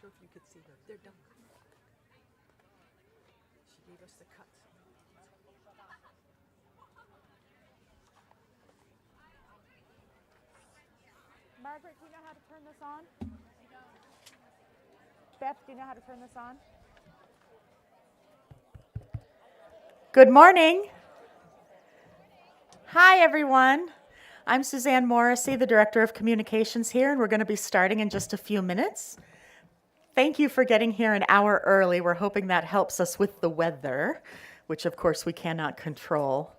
sure if you could see them. They're done. She gave us the cut. Margaret, do you know how to turn this on? Beth, do you know how to turn this on? Good morning. Hi, everyone. I'm Suzanne Morrissey, the Director of Communications here, and we're going to be starting in just a few minutes. Thank you for getting here an hour early. We're hoping that helps us with the weather, which of course we cannot control.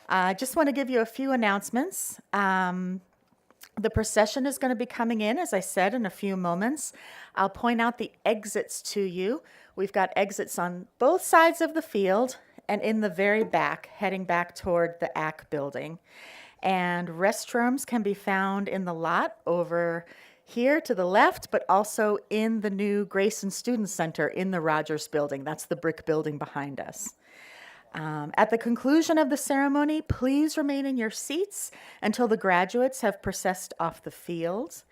I just want to give you a few announcements. The procession is going to be coming in, as I said, in a few moments. I'll point out the exits to you. We've got exits on both sides of the field and in the very back, heading back toward the AC building. And restrooms can be found in the lot over here to the left, but also in the new Grayson Student Center in the Rogers building. That's the brick building behind us. At the conclusion of the ceremony, please remain in your seats until the graduates have processed off the field.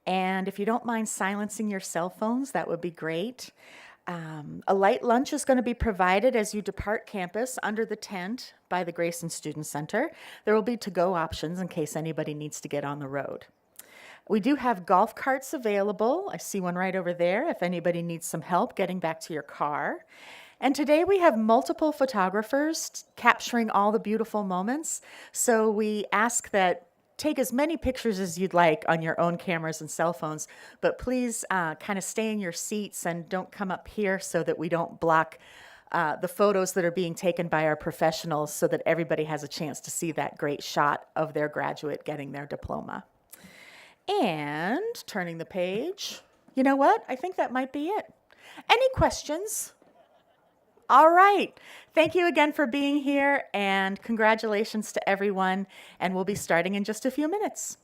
And if you don't mind silencing your cell phones, that would be great. A light lunch is going to be provided as you depart campus under the tent by the Grayson Student Center. There will be to-go options in case anybody needs to get on the road. We do have golf carts available. I see one right over there if anybody needs some help getting back to your car. And today we have multiple photographers capturing all the beautiful moments. So we ask that take as many pictures as you'd like on your own cameras and cell phones, but please kind of stay in your seats and don't come up here so that we don't block the photos that are being taken by our professionals so that everybody has a chance to see that great shot of their graduate getting their diploma. And turning the page, you know what? I think that might be it. Any questions? All right. Thank you again for being here, and congratulations to everyone. And we'll be starting in just a few minutes.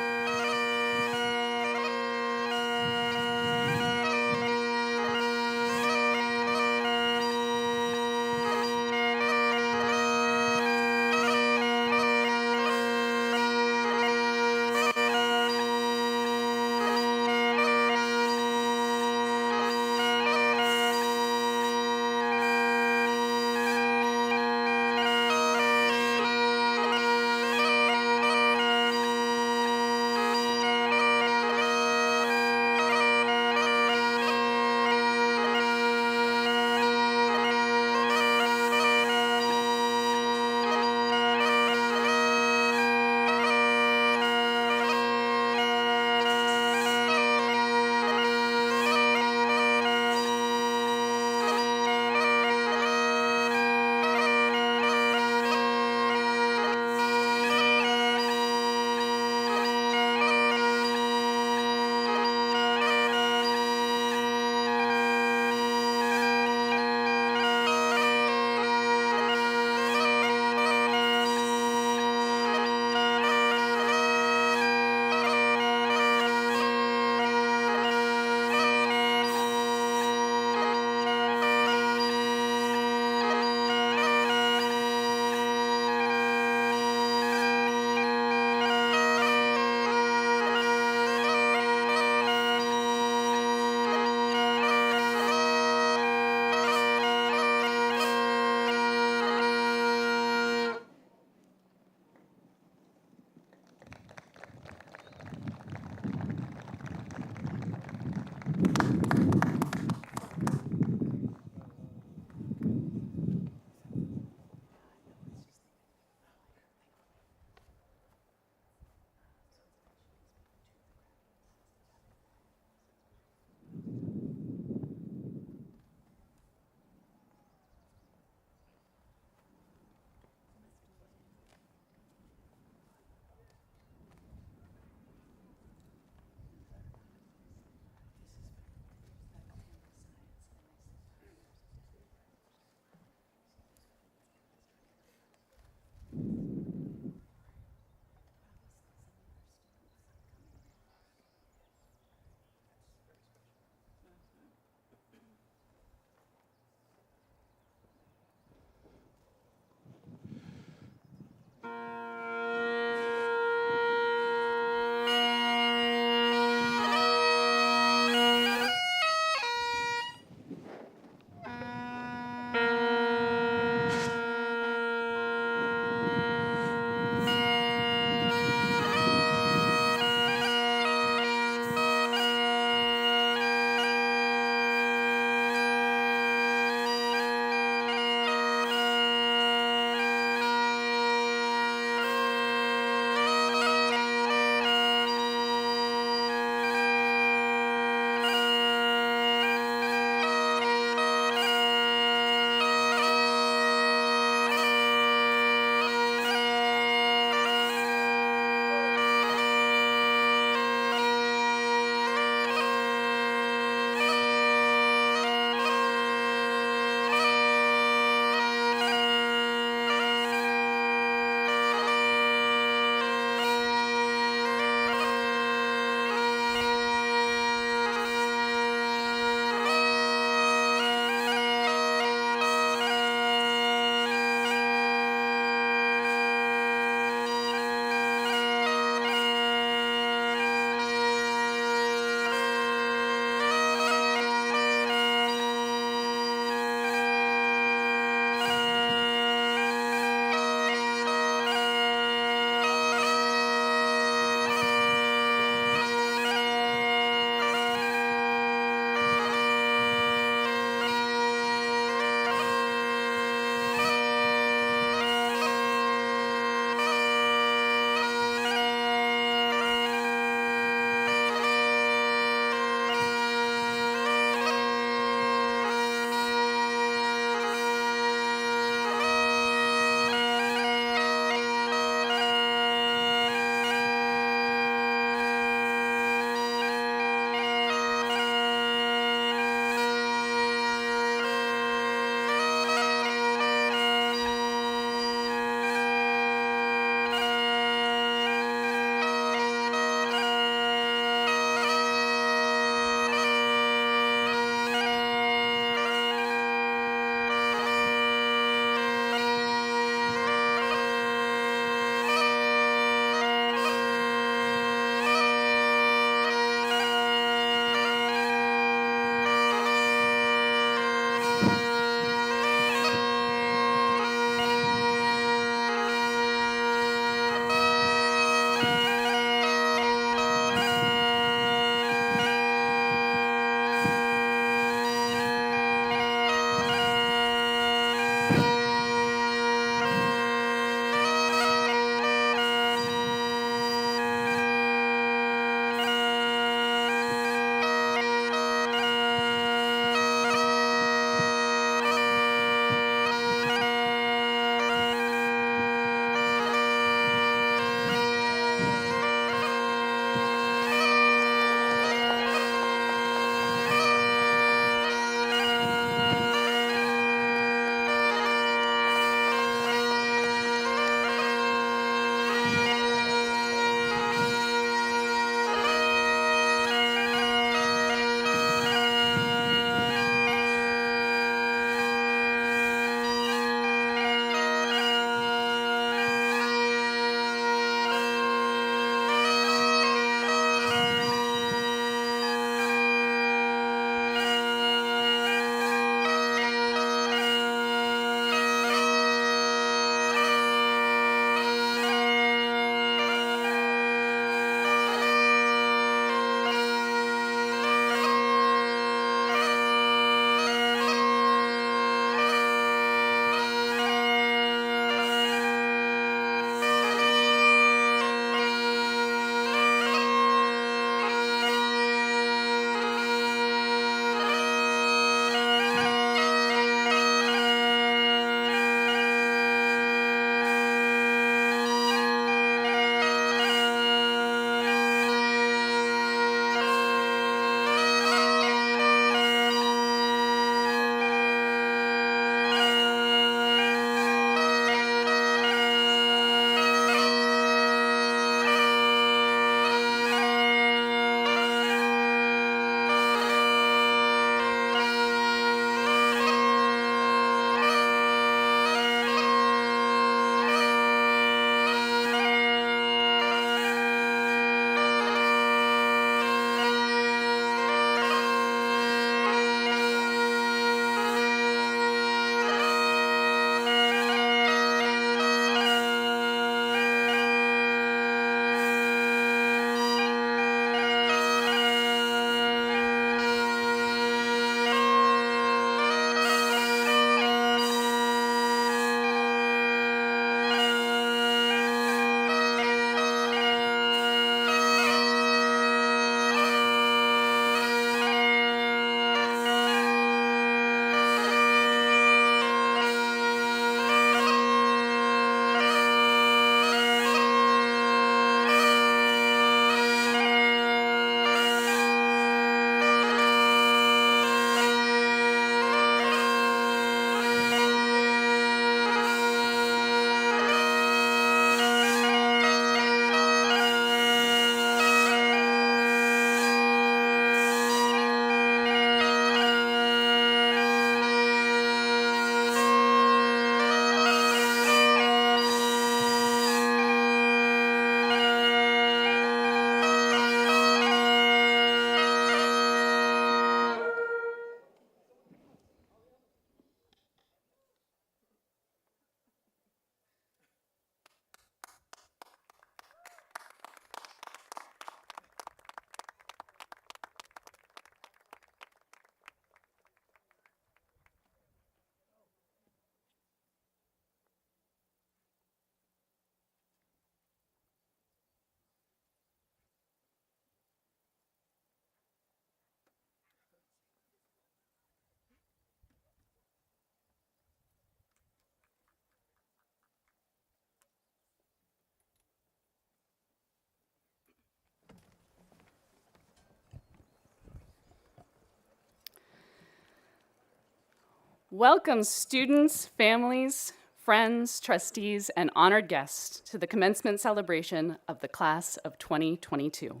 Welcome students, families, friends, trustees, and honored guests to the commencement celebration of the class of 2022.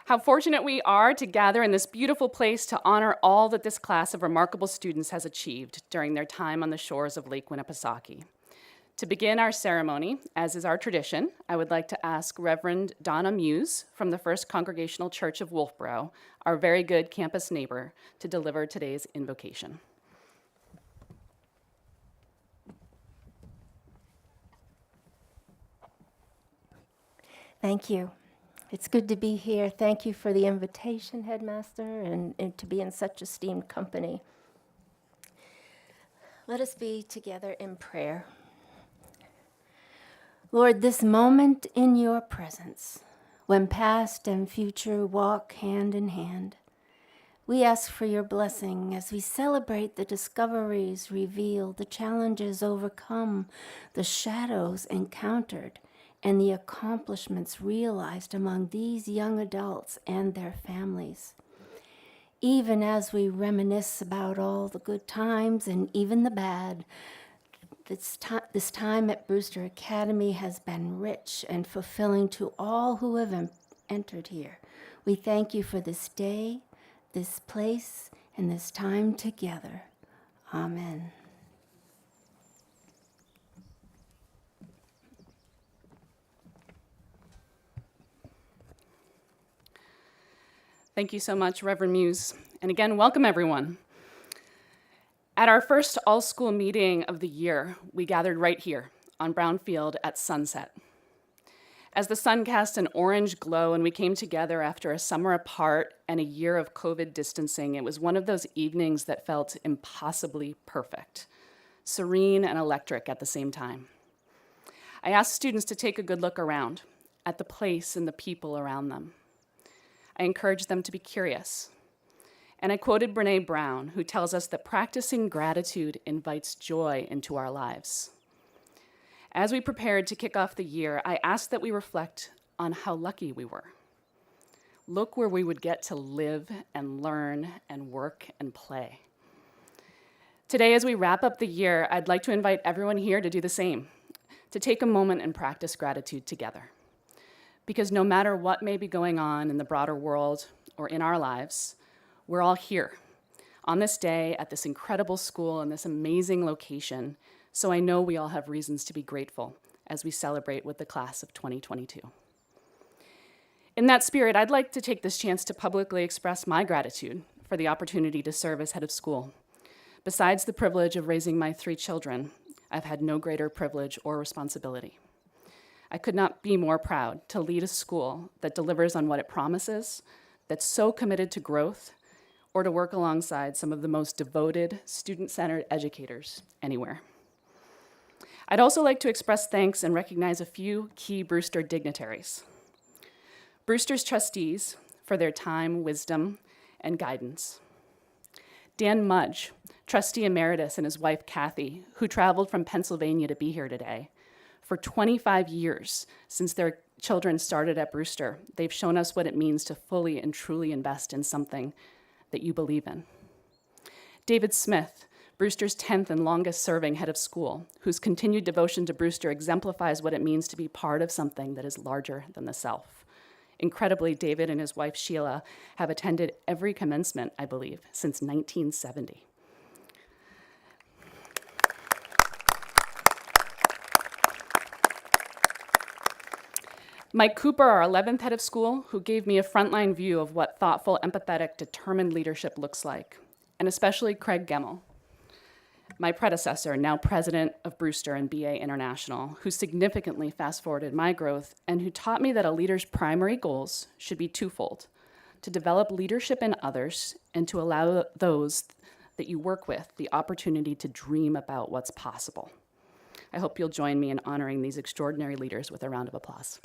How fortunate we are to gather in this beautiful place to honor all that this class of remarkable students has achieved during their time on the shores of Lake Winnipesaukee. To begin our ceremony, as is our tradition, I would like to ask Reverend Donna Muse from the First Congregational Church of Wolfboro, our very good campus neighbor, to deliver today's invocation. Thank you. It's good to be here. Thank you for the invitation, Headmaster, and to be in such esteemed company. Let us be together in prayer. Lord, this moment in your presence, when past and future walk hand in hand, we ask for your blessing as we celebrate the discoveries revealed, the challenges overcome, the shadows encountered, and the accomplishments realized among these young adults and their families. Even as we reminisce about all the good times and even the bad, this time at Brewster Academy has been rich and fulfilling to all who have entered here. We thank you for this day, this place, and this time together. Amen. Thank you so much, Reverend Muse. And again, welcome everyone. At our first all-school meeting of the year, we gathered right here on Brownfield at sunset. As the sun cast an orange glow and we came together after a summer apart and a year of COVID distancing, it was one of those evenings that felt impossibly perfect, serene and electric at the same time. I asked students to take a good look around at the place and the people around them. I encouraged them to be curious. And I quoted Brené Brown, who tells us that practicing gratitude invites joy into our lives. As we prepared to kick off the year, I asked that we reflect on how lucky we were. Look where we would get to live and learn and work and play. Today, as we wrap up the year, I'd like to invite everyone here to do the same, to take a moment and practice gratitude together. Because no matter what may be going on in the broader world or in our lives, we're all here on this day at this incredible school in this amazing location, so I know we all have reasons to be grateful as we celebrate with the class of 2022. In that spirit, I'd like to take this chance to publicly express my gratitude for the opportunity to serve as head of school. Besides the privilege of raising my 3 children, I've had no greater privilege or responsibility. I could not be more proud to lead a school that delivers on what it promises, that's so committed to growth, or to work alongside some of the most devoted, student-centered educators anywhere. I'd also like to express thanks and recognize a few key Brewster dignitaries. Brewster's trustees for their time, wisdom, and guidance. Dan Mudge, trustee emeritus, and his wife, Kathy, who traveled from Pennsylvania to be here today. For 25 years, since their children started at Brewster, they've shown us what it means to fully and truly invest in something that you believe in. David Smith, Brewster's 10th and longest serving head of school, whose continued devotion to Brewster exemplifies what it means to be part of something that is larger than the self. Incredibly, David and his wife Sheila have attended every commencement, I believe, since 1970. Mike Cooper, our 11th head of school, who gave me a frontline view of what thoughtful, empathetic, determined leadership looks like, and especially Craig Gemmell, my predecessor, now president of Brewster and BA International, who significantly fast-forwarded my growth and who taught me that a leader's primary goals should be twofold: to develop leadership in others and to allow those that you work with the opportunity to dream about what's possible. I hope you'll join me in honoring these extraordinary leaders with a round of applause.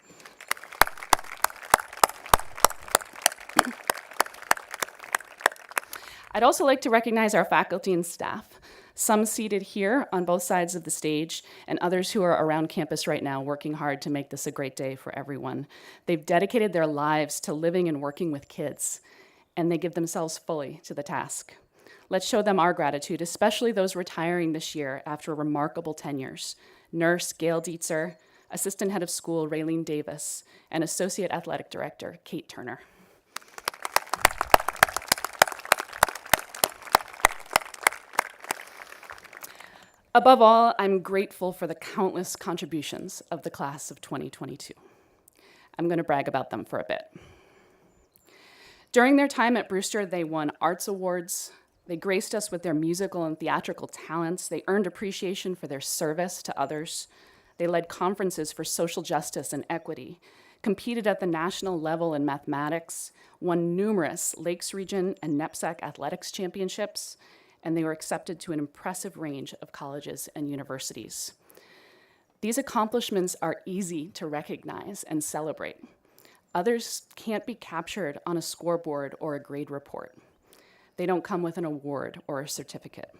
I'd also like to recognize our faculty and staff. some seated here on both sides of the stage, and others who are around campus right now working hard to make this a great day for everyone. They've dedicated their lives to living and working with kids, and they give themselves fully to the task. Let's show them our gratitude, especially those retiring this year after remarkable tenures. Nurse Gail Dietzer, Assistant Head of School Raylene Davis, and Associate Athletic Director Kate Turner. Above all, I'm grateful for the countless contributions of the class of 2022. I'm going to brag about them for a bit. During their time at Brewster, they won arts awards. They graced us with their musical and theatrical talents. They earned appreciation for their service to others. They led conferences for social justice and equity, competed at the national level in mathematics, won numerous Lakes Region and NEPSAC athletics championships, and they were accepted to an impressive range of colleges and universities. These accomplishments are easy to recognize and celebrate. Others can't be captured on a scoreboard or a grade report. They don't come with an award or a certificate.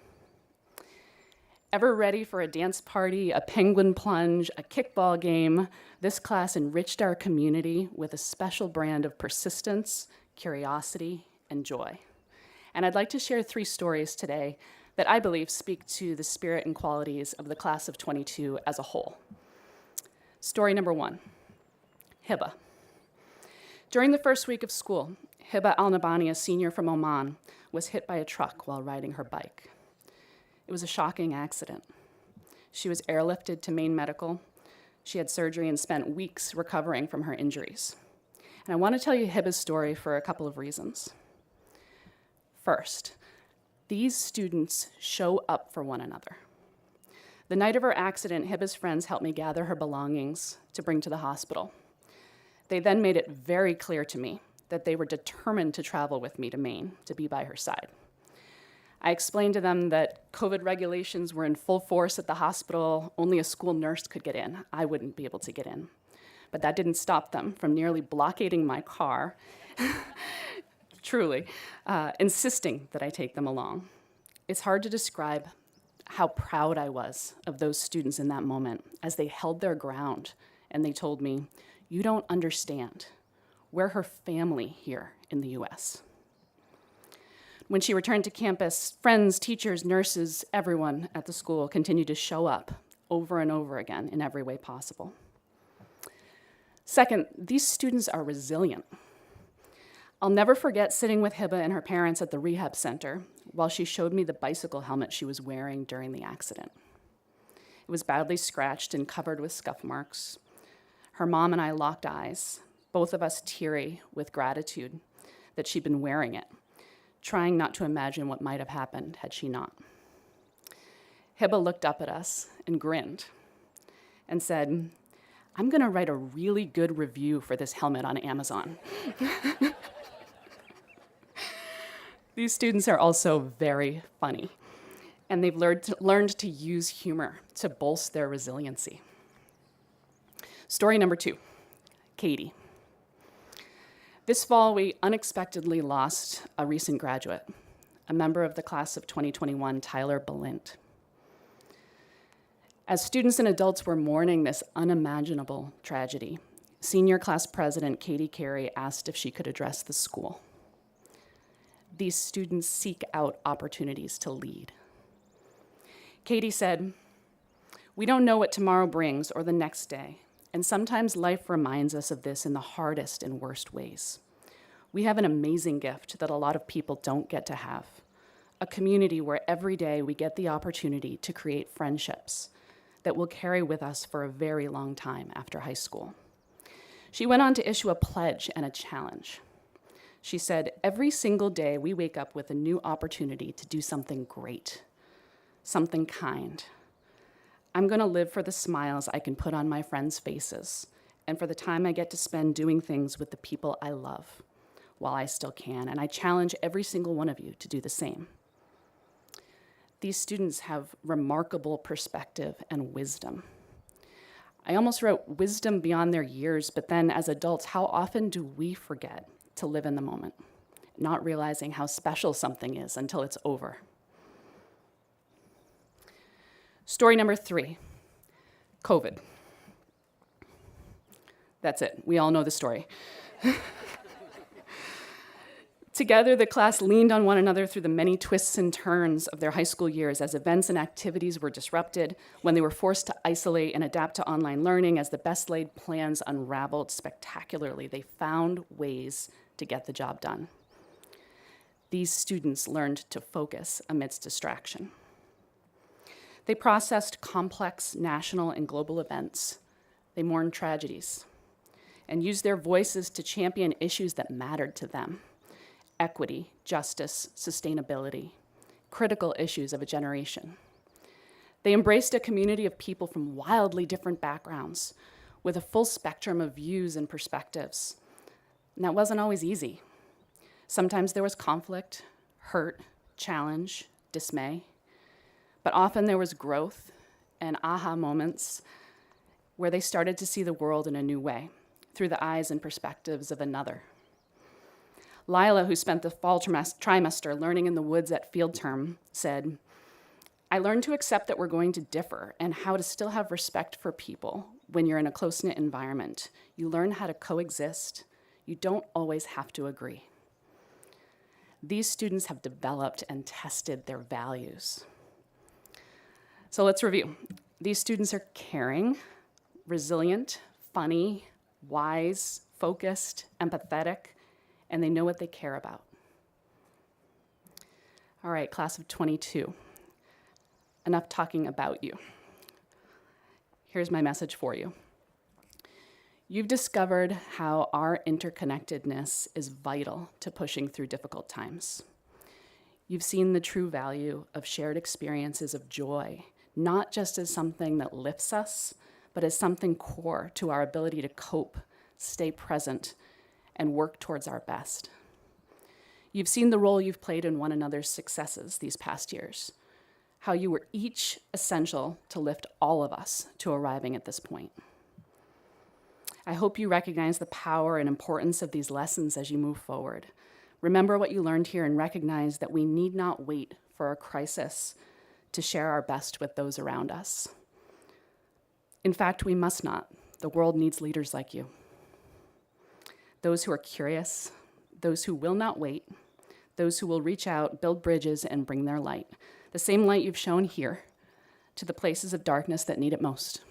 Ever ready for a dance party, a penguin plunge, a kickball game? This class enriched our community with a special brand of persistence, curiosity, and joy. And I'd like to share 3 stories today that I believe speak to the spirit and qualities of the class of 22 as a whole. Story number 1, Hiba. During the first week of school, Hiba Al-Nabani, a senior from Oman, was hit by a truck while riding her bike. It was a shocking accident. She was airlifted to Maine Medical. She had surgery and spent weeks recovering from her injuries. And I want to tell you Hiba's story for a couple of reasons. First, these students show up for one another. The night of her accident, Hiba's friends helped me gather her belongings to bring to the hospital. They then made it very clear to me that they were determined to travel with me to Maine to be by her side. I explained to them that COVID regulations were in full force at the hospital. Only a school nurse could get in. I wouldn't be able to get in. But that didn't stop them from nearly blockading my car, truly, insisting that I take them along. It's hard to describe how proud I was of those students in that moment as they held their ground and they told me, "You don't understand. We're her family here in the US." When she returned to campus, friends, teachers, nurses, everyone at the school continued to show up over and over again in every way possible. Second, these students are resilient. I'll never forget sitting with Hiba and her parents at the rehab center while she showed me the bicycle helmet she was wearing during the accident. It was badly scratched and covered with scuff marks. Her mom and I locked eyes, both of us teary with gratitude that she'd been wearing it, trying not to imagine what might have happened had she not. Hiba looked up at us and grinned and said, "I'm gonna write a really good review for this helmet on Amazon." These students are also very funny, and they've learned to use humor to bolster their resiliency. Story number 2, Katie. This fall, we unexpectedly lost a recent graduate, a member of the class of 2021, Tyler Balint. As students and adults were mourning this unimaginable tragedy, senior class president Katie Carey asked if she could address the school. These students seek out opportunities to lead. Katie said, "We don't know what tomorrow brings or the next day, and sometimes life reminds us of this in the hardest and worst ways. We have an amazing gift that a lot of people don't get to have, a community where every day we get the opportunity to create friendships that will carry with us for a very long time after high school." She went on to issue a pledge and a challenge. She said, "Every single day we wake up with a new opportunity to do something great, something kind. I'm gonna live for the smiles I can put on my friends' faces and for the time I get to spend doing things with the people I love while I still can, and I challenge every single one of you to do the same." These students have remarkable perspective and wisdom. I almost wrote wisdom beyond their years, but then as adults, how often do we forget to live in the moment, not realizing how special something is until it's over? Story number 3, COVID. That's it. We all know the story. Together, the class leaned on one another through the many twists and turns of their high school years as events and activities were disrupted, when they were forced to isolate and adapt to online learning. As the best laid plans unraveled spectacularly, they found ways to get the job done. These students learned to focus amidst distraction. They processed complex national and global events. They mourned tragedies and used their voices to champion issues that mattered to them: equity, justice, sustainability, critical issues of a generation. They embraced a community of people from wildly different backgrounds with a full spectrum of views and perspectives. And that wasn't always easy. Sometimes there was conflict, hurt, challenge, dismay, but often there was growth and aha moments where they started to see the world in a new way, through the eyes and perspectives of another. Lila, who spent the fall trimester learning in the woods at field term, said, "I learned to accept that we're going to differ and how to still have respect for people when you're in a close-knit environment. You learn how to coexist. You don't always have to agree." These students have developed and tested their values. So let's review. These students are caring, resilient, funny, wise, focused, empathetic, and they know what they care about. All right, class of 22. Enough talking about you. Here's my message for you. You've discovered how our interconnectedness is vital to pushing through difficult times. You've seen the true value of shared experiences of joy, not just as something that lifts us, but as something core to our ability to cope, stay present, and work towards our best. You've seen the role you've played in one another's successes these past years, how you were each essential to lift all of us to arriving at this point. I hope you recognize the power and importance of these lessons as you move forward. Remember what you learned here and recognize that we need not wait for a crisis to share our best with those around us. In fact, we must not. The world needs leaders like you. Those who are curious, those who will not wait, those who will reach out, build bridges, and bring their light. The same light you've shown here to the places of darkness that need it most.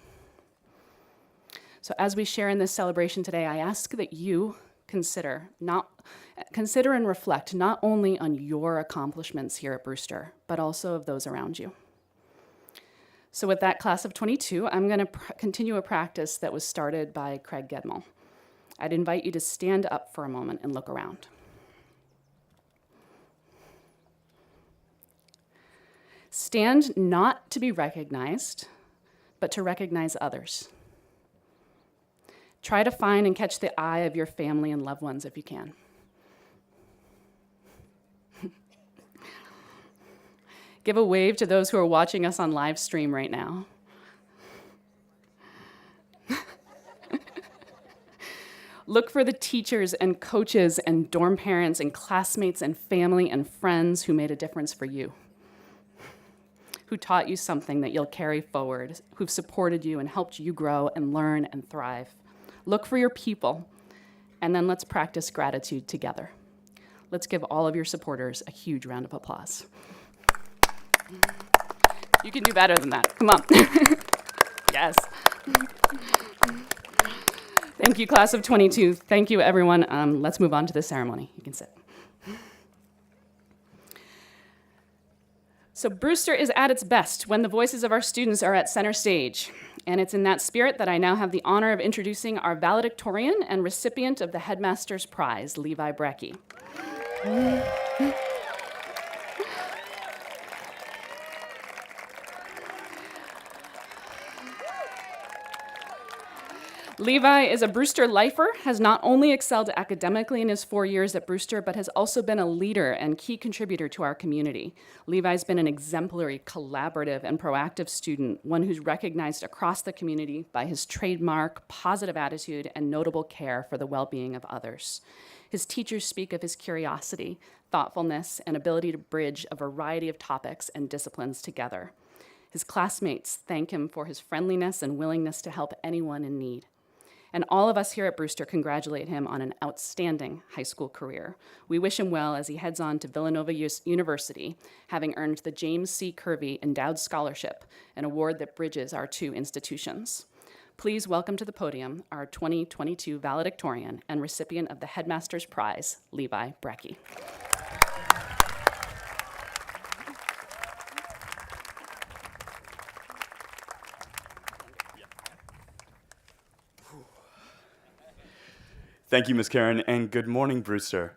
So as we share in this celebration today, I ask that you consider and reflect not only on your accomplishments here at Brewster, but also of those around you. So with that, class of 22, I'm going to continue a practice that was started by Craig Gedmel. I'd invite you to stand up for a moment and look around. Stand not to be recognized, but to recognize others. Try to find and catch the eye of your family and loved ones if you can. Give a wave to those who are watching us on live stream right now. Look for the teachers and coaches and dorm parents and classmates and family and friends who made a difference for you, who taught you something that you'll carry forward, who've supported you and helped you grow and learn and thrive. Look for your people, and then let's practice gratitude together. Let's give all of your supporters a huge round of applause. You can do better than that. Come on. Yes. Thank you, class of 22. Thank you, everyone. Let's move on to the ceremony. You can sit. So Brewster is at its best when the voices of our students are at center stage. And it's in that spirit that I now have the honor of introducing our valedictorian and recipient of the Headmaster's Prize, Levi Brecky. Levi is a Brewster lifer, has not only excelled academically in his 4 years at Brewster, but has also been a leader and key contributor to our community. Levi's been an exemplary, collaborative, and proactive student, one who's recognized across the community by his trademark, positive attitude, and notable care for the well-being of others. His teachers speak of his curiosity, thoughtfulness, and ability to bridge a variety of topics and disciplines together. His classmates thank him for his friendliness and willingness to help anyone in need. And all of us here at Brewster congratulate him on an outstanding high school career. We wish him well as he heads on to Villanova University, having earned the James C. Kirby Endowed Scholarship, an award that bridges our two institutions. Please welcome to the podium our 2022 valedictorian and recipient of the Headmaster's Prize, Levi Brecky. Thank you, Ms. Karen, and good morning, Brewster.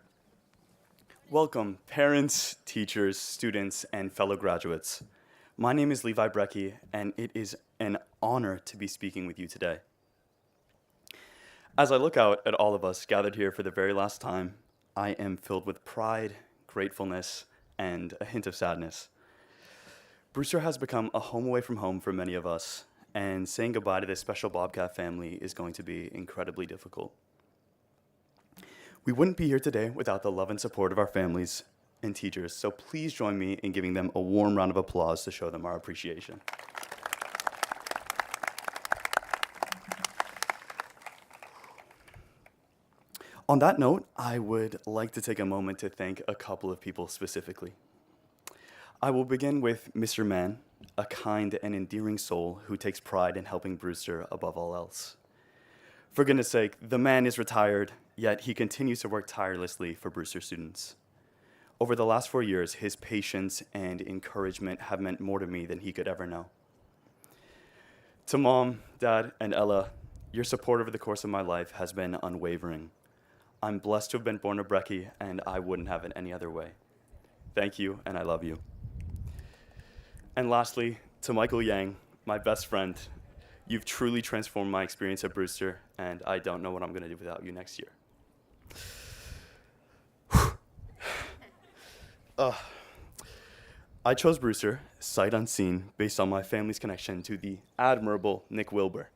Welcome, parents, teachers, students, and fellow graduates. My name is Levi Brecky, and it is an honor to be speaking with you today. As I look out at all of us gathered here for the very last time, I am filled with pride, gratefulness, and a hint of sadness. Brewster has become a home away from home for many of us, and saying goodbye to this special Bobcat family is going to be incredibly difficult. We wouldn't be here today without the love and support of our families and teachers, so please join me in giving them a warm round of applause to show them our appreciation. On that note, I would like to take a moment to thank a couple of people specifically. I will begin with Mr. Mann, a kind and endearing soul who takes pride in helping Brewster above all else. For goodness sake, the man is retired, yet he continues to work tirelessly for Brewster students. Over the last 4 years, his patience and encouragement have meant more to me than he could ever know. To Mom, Dad, and Ella, your support over the course of my life has been unwavering. I'm blessed to have been born a Brecky, and I wouldn't have it any other way. Thank you, and I love you. And lastly, to Michael Yang, my best friend, you've truly transformed my experience at Brewster, and I don't know what I'm going to do without you next year. I chose Brewster, sight unseen, based on my family's connection to the admirable Nick Wilbur.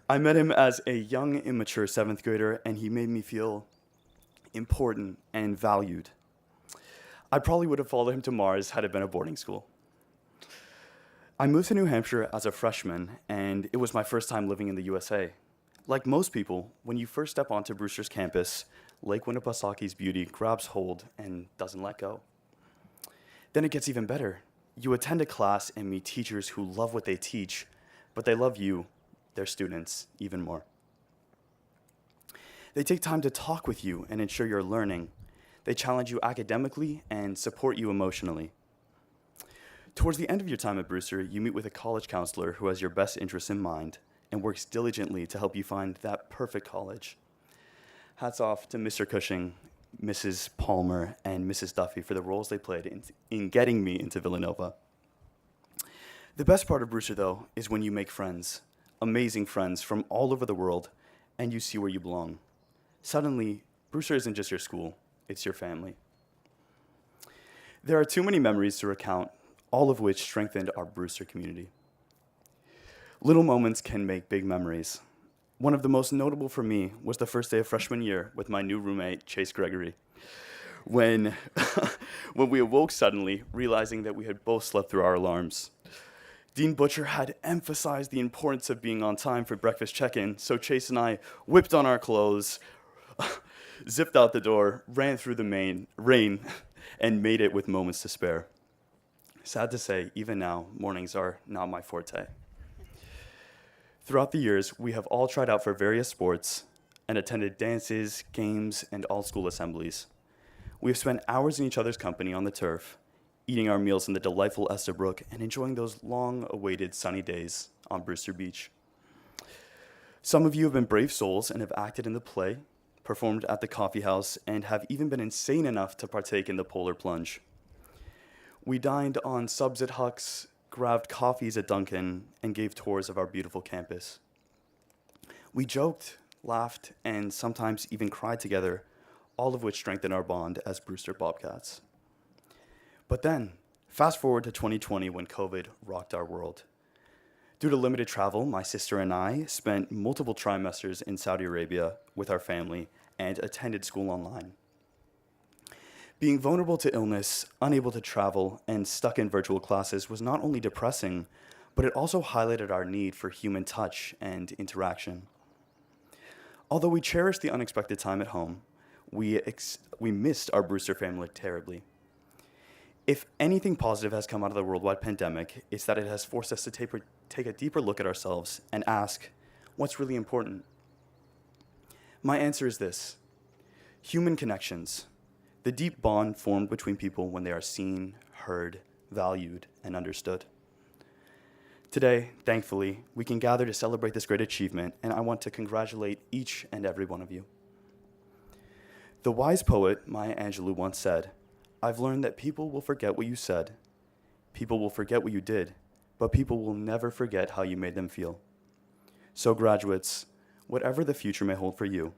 I met him as a young, immature 7th grader, and he made me feel important and valued. I probably would have followed him to Mars had it been a boarding school. I moved to New Hampshire as a freshman, and it was my first time living in the USA. Like most people, when you first step onto Brewster's campus, Lake Winnipesaukee beauty grabs hold and doesn't let go. Then it gets even better. You attend a class and meet teachers who love what they teach, but they love you, their students, even more. They take time to talk with you and ensure you're learning. They challenge you academically and support you emotionally. Towards the end of your time at Brewster, you meet with a college counselor who has your best interests in mind and works diligently to help you find that perfect college. Hats off to Mr. Cushing, Mrs. Palmer, and Mrs. Duffy for the roles they played in getting me into Villanova. The best part of Brewster, though, is when you make friends, amazing friends from all over the world, and you see where you belong. Suddenly, Brewster isn't just your school, it's your family. There are too many memories to recount, all of which strengthened our Brewster community. Little moments can make big memories. One of the most notable for me was the first day of freshman year with my new roommate, Chase Gregory, when we awoke suddenly, realizing that we had both slept through our alarms. Dean Butcher had emphasized the importance of being on time for breakfast check-in, so Chase and I whipped on our clothes, zipped out the door, ran through the rain, and made it with moments to spare. Sad to say, even now, mornings are not my forte. Throughout the years, we have all tried out for various sports and attended dances, games, and all-school assemblies. We have spent hours in each other's company on the turf, eating our meals in the delightful Estabrook and enjoying those long-awaited sunny days on Brewster Beach. Some of you have been brave souls and have acted in the play, performed at the coffee house, and have even been insane enough to partake in the polar plunge. We dined on subs at Huck's, grabbed coffees at Dunkin', and gave tours of our beautiful campus. We joked, laughed, and sometimes even cried together, all of which strengthened our bond as Brewster Bobcats. But then, fast forward to 2020 when COVID rocked our world. Due to limited travel, my sister and I spent multiple trimesters in Saudi Arabia with our family and attended school online. Being vulnerable to illness, unable to travel, and stuck in virtual classes was not only depressing, but it also highlighted our need for human touch and interaction. Although we cherished the unexpected time at home, we missed our Brewster family terribly. If anything positive has come out of the worldwide pandemic, it's that it has forced us to take a deeper look at ourselves and ask, what's really important? My answer is this: human connections, the deep bond formed between people when they are seen, heard, valued, and understood. Today, thankfully, we can gather to celebrate this great achievement, and I want to congratulate each and every one of you. The wise poet Maya Angelou once said, "I've learned that people will forget what you said, people will forget what you did, but people will never forget how you made them feel." So graduates, whatever the future may hold for you,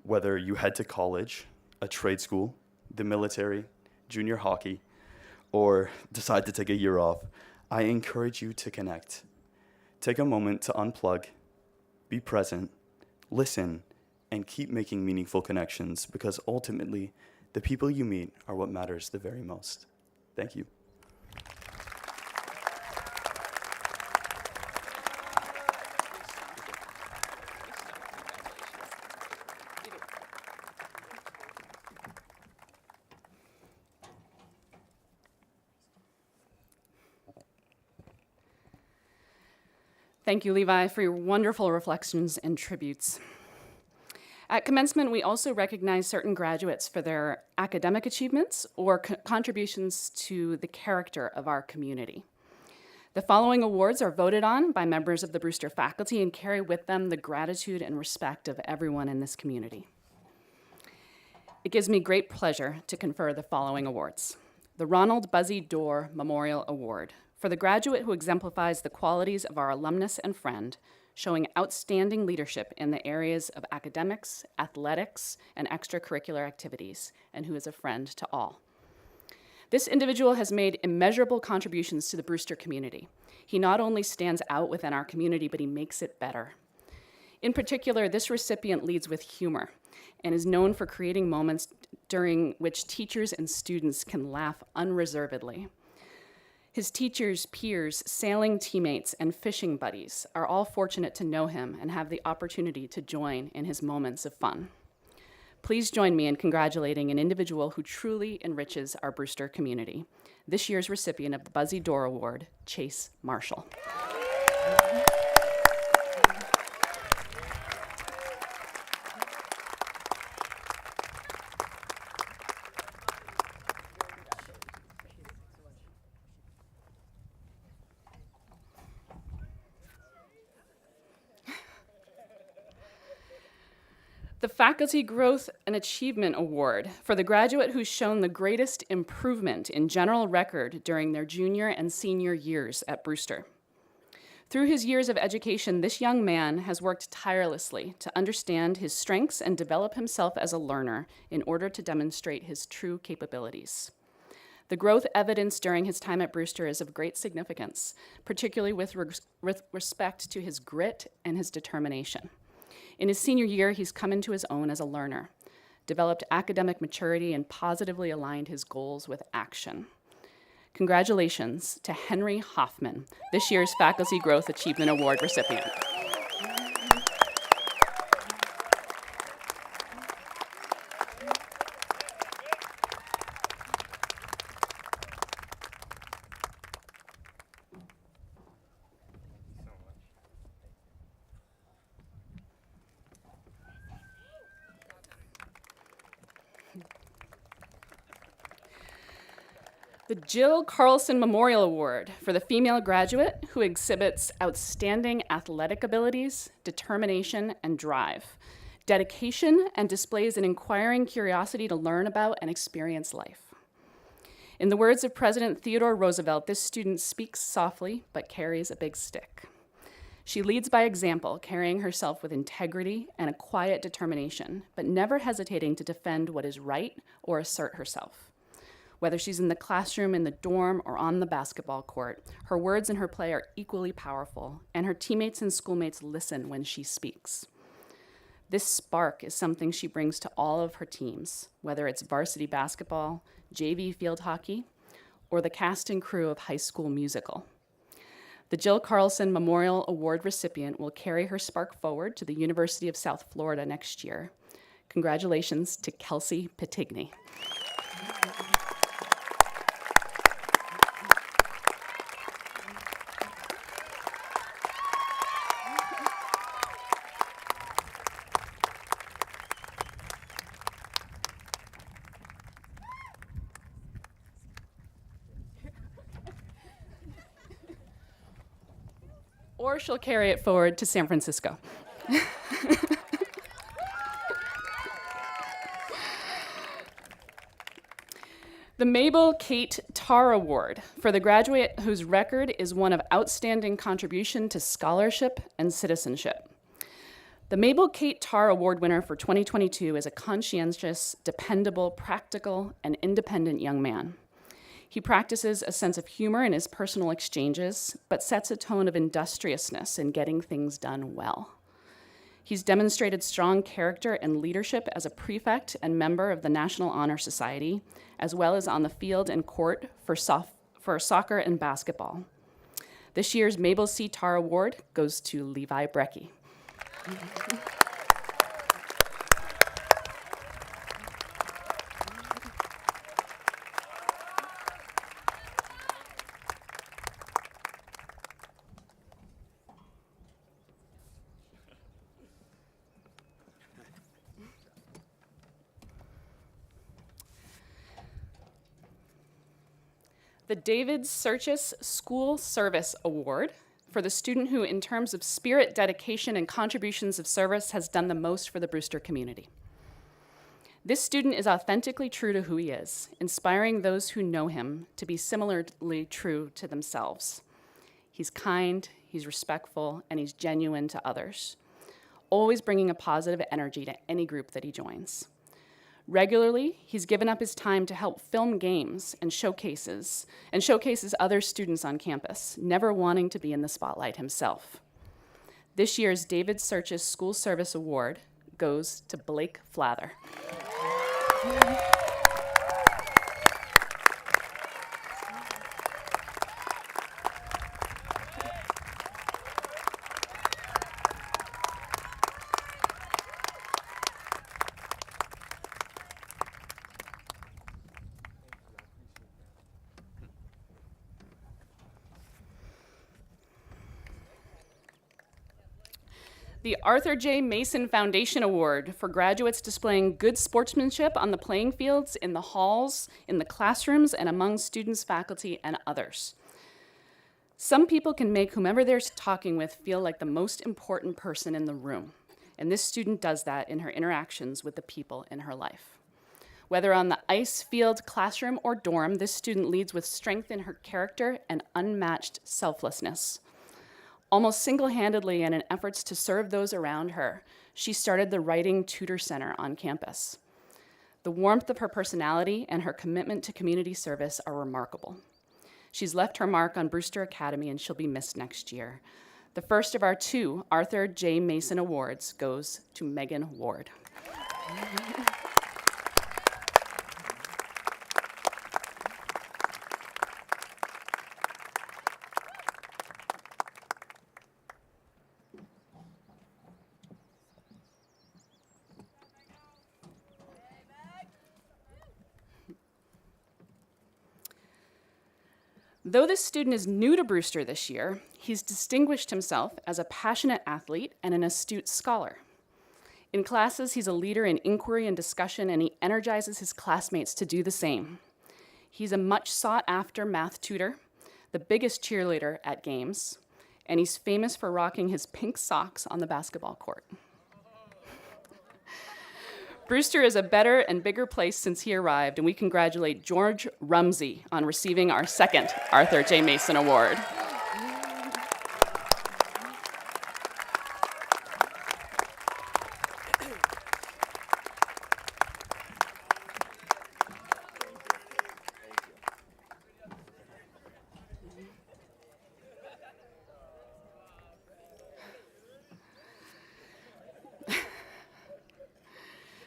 whether you head to college, a trade school, the military, junior hockey, or decide to take a year off, I encourage you to connect. Take a moment to unplug, be present, listen, and keep making meaningful connections, because ultimately, the people you meet are what matters the very most. Thank you. Thank you, Levi, for your wonderful reflections and tributes. At Commencement, we also recognize certain graduates for their academic achievements or contributions to the character of our community. The following awards are voted on by members of the Brewster faculty and carry with them the gratitude and respect of everyone in this community. It gives me great pleasure to confer the following awards. The Ronald Buzzy Dorr Memorial Award for the graduate who exemplifies the qualities of our alumnus and friend, showing outstanding leadership in the areas of academics, athletics, and extracurricular activities, and who is a friend to all. This individual has made immeasurable contributions to the Brewster community. He not only stands out within our community, but he makes it better. In particular, this recipient leads with humor and is known for creating moments during which teachers and students can laugh unreservedly. His teachers, peers, sailing teammates, and fishing buddies are all fortunate to know him and have the opportunity to join in his moments of fun. Please join me in congratulating an individual who truly enriches our Brewster community, this year's recipient of the Buzzy Dorr Award, Chase Marshall. The Faculty Growth and Achievement Award for the graduate who's shown the greatest improvement in general record during their junior and senior years at Brewster. Through his years of education, this young man has worked tirelessly to understand his strengths and develop himself as a learner in order to demonstrate his true capabilities. The growth evidenced during his time at Brewster is of great significance, particularly with respect to his grit and his determination. In his senior year, he's come into his own as a learner, developed academic maturity, and positively aligned his goals with action. Congratulations to Henry Hoffman, this year's Faculty Growth Achievement Award recipient. The Jill Carlson Memorial Award for the female graduate who exhibits outstanding athletic abilities, determination, and drive, dedication, and displays an inquiring curiosity to learn about and experience life. In the words of President Theodore Roosevelt, this student speaks softly but carries a big stick. She leads by example, carrying herself with integrity and a quiet determination, but never hesitating to defend what is right or assert herself. Whether she's in the classroom, in the dorm, or on the basketball court, her words and her play are equally powerful, and her teammates and schoolmates listen when she speaks. This spark is something she brings to all of her teams, whether it's varsity basketball, JV field hockey, or the cast and crew of High School Musical. The Jill Carlson Memorial Award recipient will carry her spark forward to the University of South Florida next year. Congratulations to Kelsey Petigny. Or she'll carry it forward to San Francisco. The Mabel Kate Tarr Award for the graduate whose record is one of outstanding contribution to scholarship and citizenship. The Mabel Kate Tarr Award winner for 2022 is a conscientious, dependable, practical, and independent young man. He practices a sense of humor in his personal exchanges, but sets a tone of industriousness in getting things done well. He's demonstrated strong character and leadership as a prefect and member of the National Honor Society, as well as on the field and court for soccer and basketball. This year's Mabel C. Tarr Award goes to Levi Brecky. The David Serchis School Service Award for the student who, in terms of spirit, dedication, and contributions of service, has done the most for the Brewster community. This student is authentically true to who he is, inspiring those who know him to be similarly true to themselves. He's kind, he's respectful, and he's genuine to others, always bringing a positive energy to any group that he joins. Regularly, he's given up his time to help film games and showcases other students on campus, never wanting to be in the spotlight himself. This year's David Serchis School Service Award goes to Blake Flather. The Arthur J. Mason Foundation Award for graduates displaying good sportsmanship on the playing fields, in the halls, in the classrooms, and among students, faculty, and others. Some people can make whomever they're talking with feel like the most important person in the room, and this student does that in her interactions with the people in her life. Whether on the ice, field, classroom, or dorm, this student leads with strength in her character and unmatched selflessness. Almost single-handedly and in efforts to serve those around her, she started the Writing Tutor Center on campus. The warmth of her personality and her commitment to community service are remarkable. She's left her mark on Brewster Academy, and she'll be missed next year. The first of our 2 Arthur J. Mason Awards goes to Megan Ward. Though this student is new to Brewster this year, he's distinguished himself as a passionate athlete and an astute scholar. In classes, he's a leader in inquiry and discussion, and he energizes his classmates to do the same. He's a much sought-after math tutor, the biggest cheerleader at games, and he's famous for rocking his pink socks on the basketball court. Brewster is a better and bigger place since he arrived, and we congratulate George Rumsey on receiving our 2nd Arthur J. Mason Award.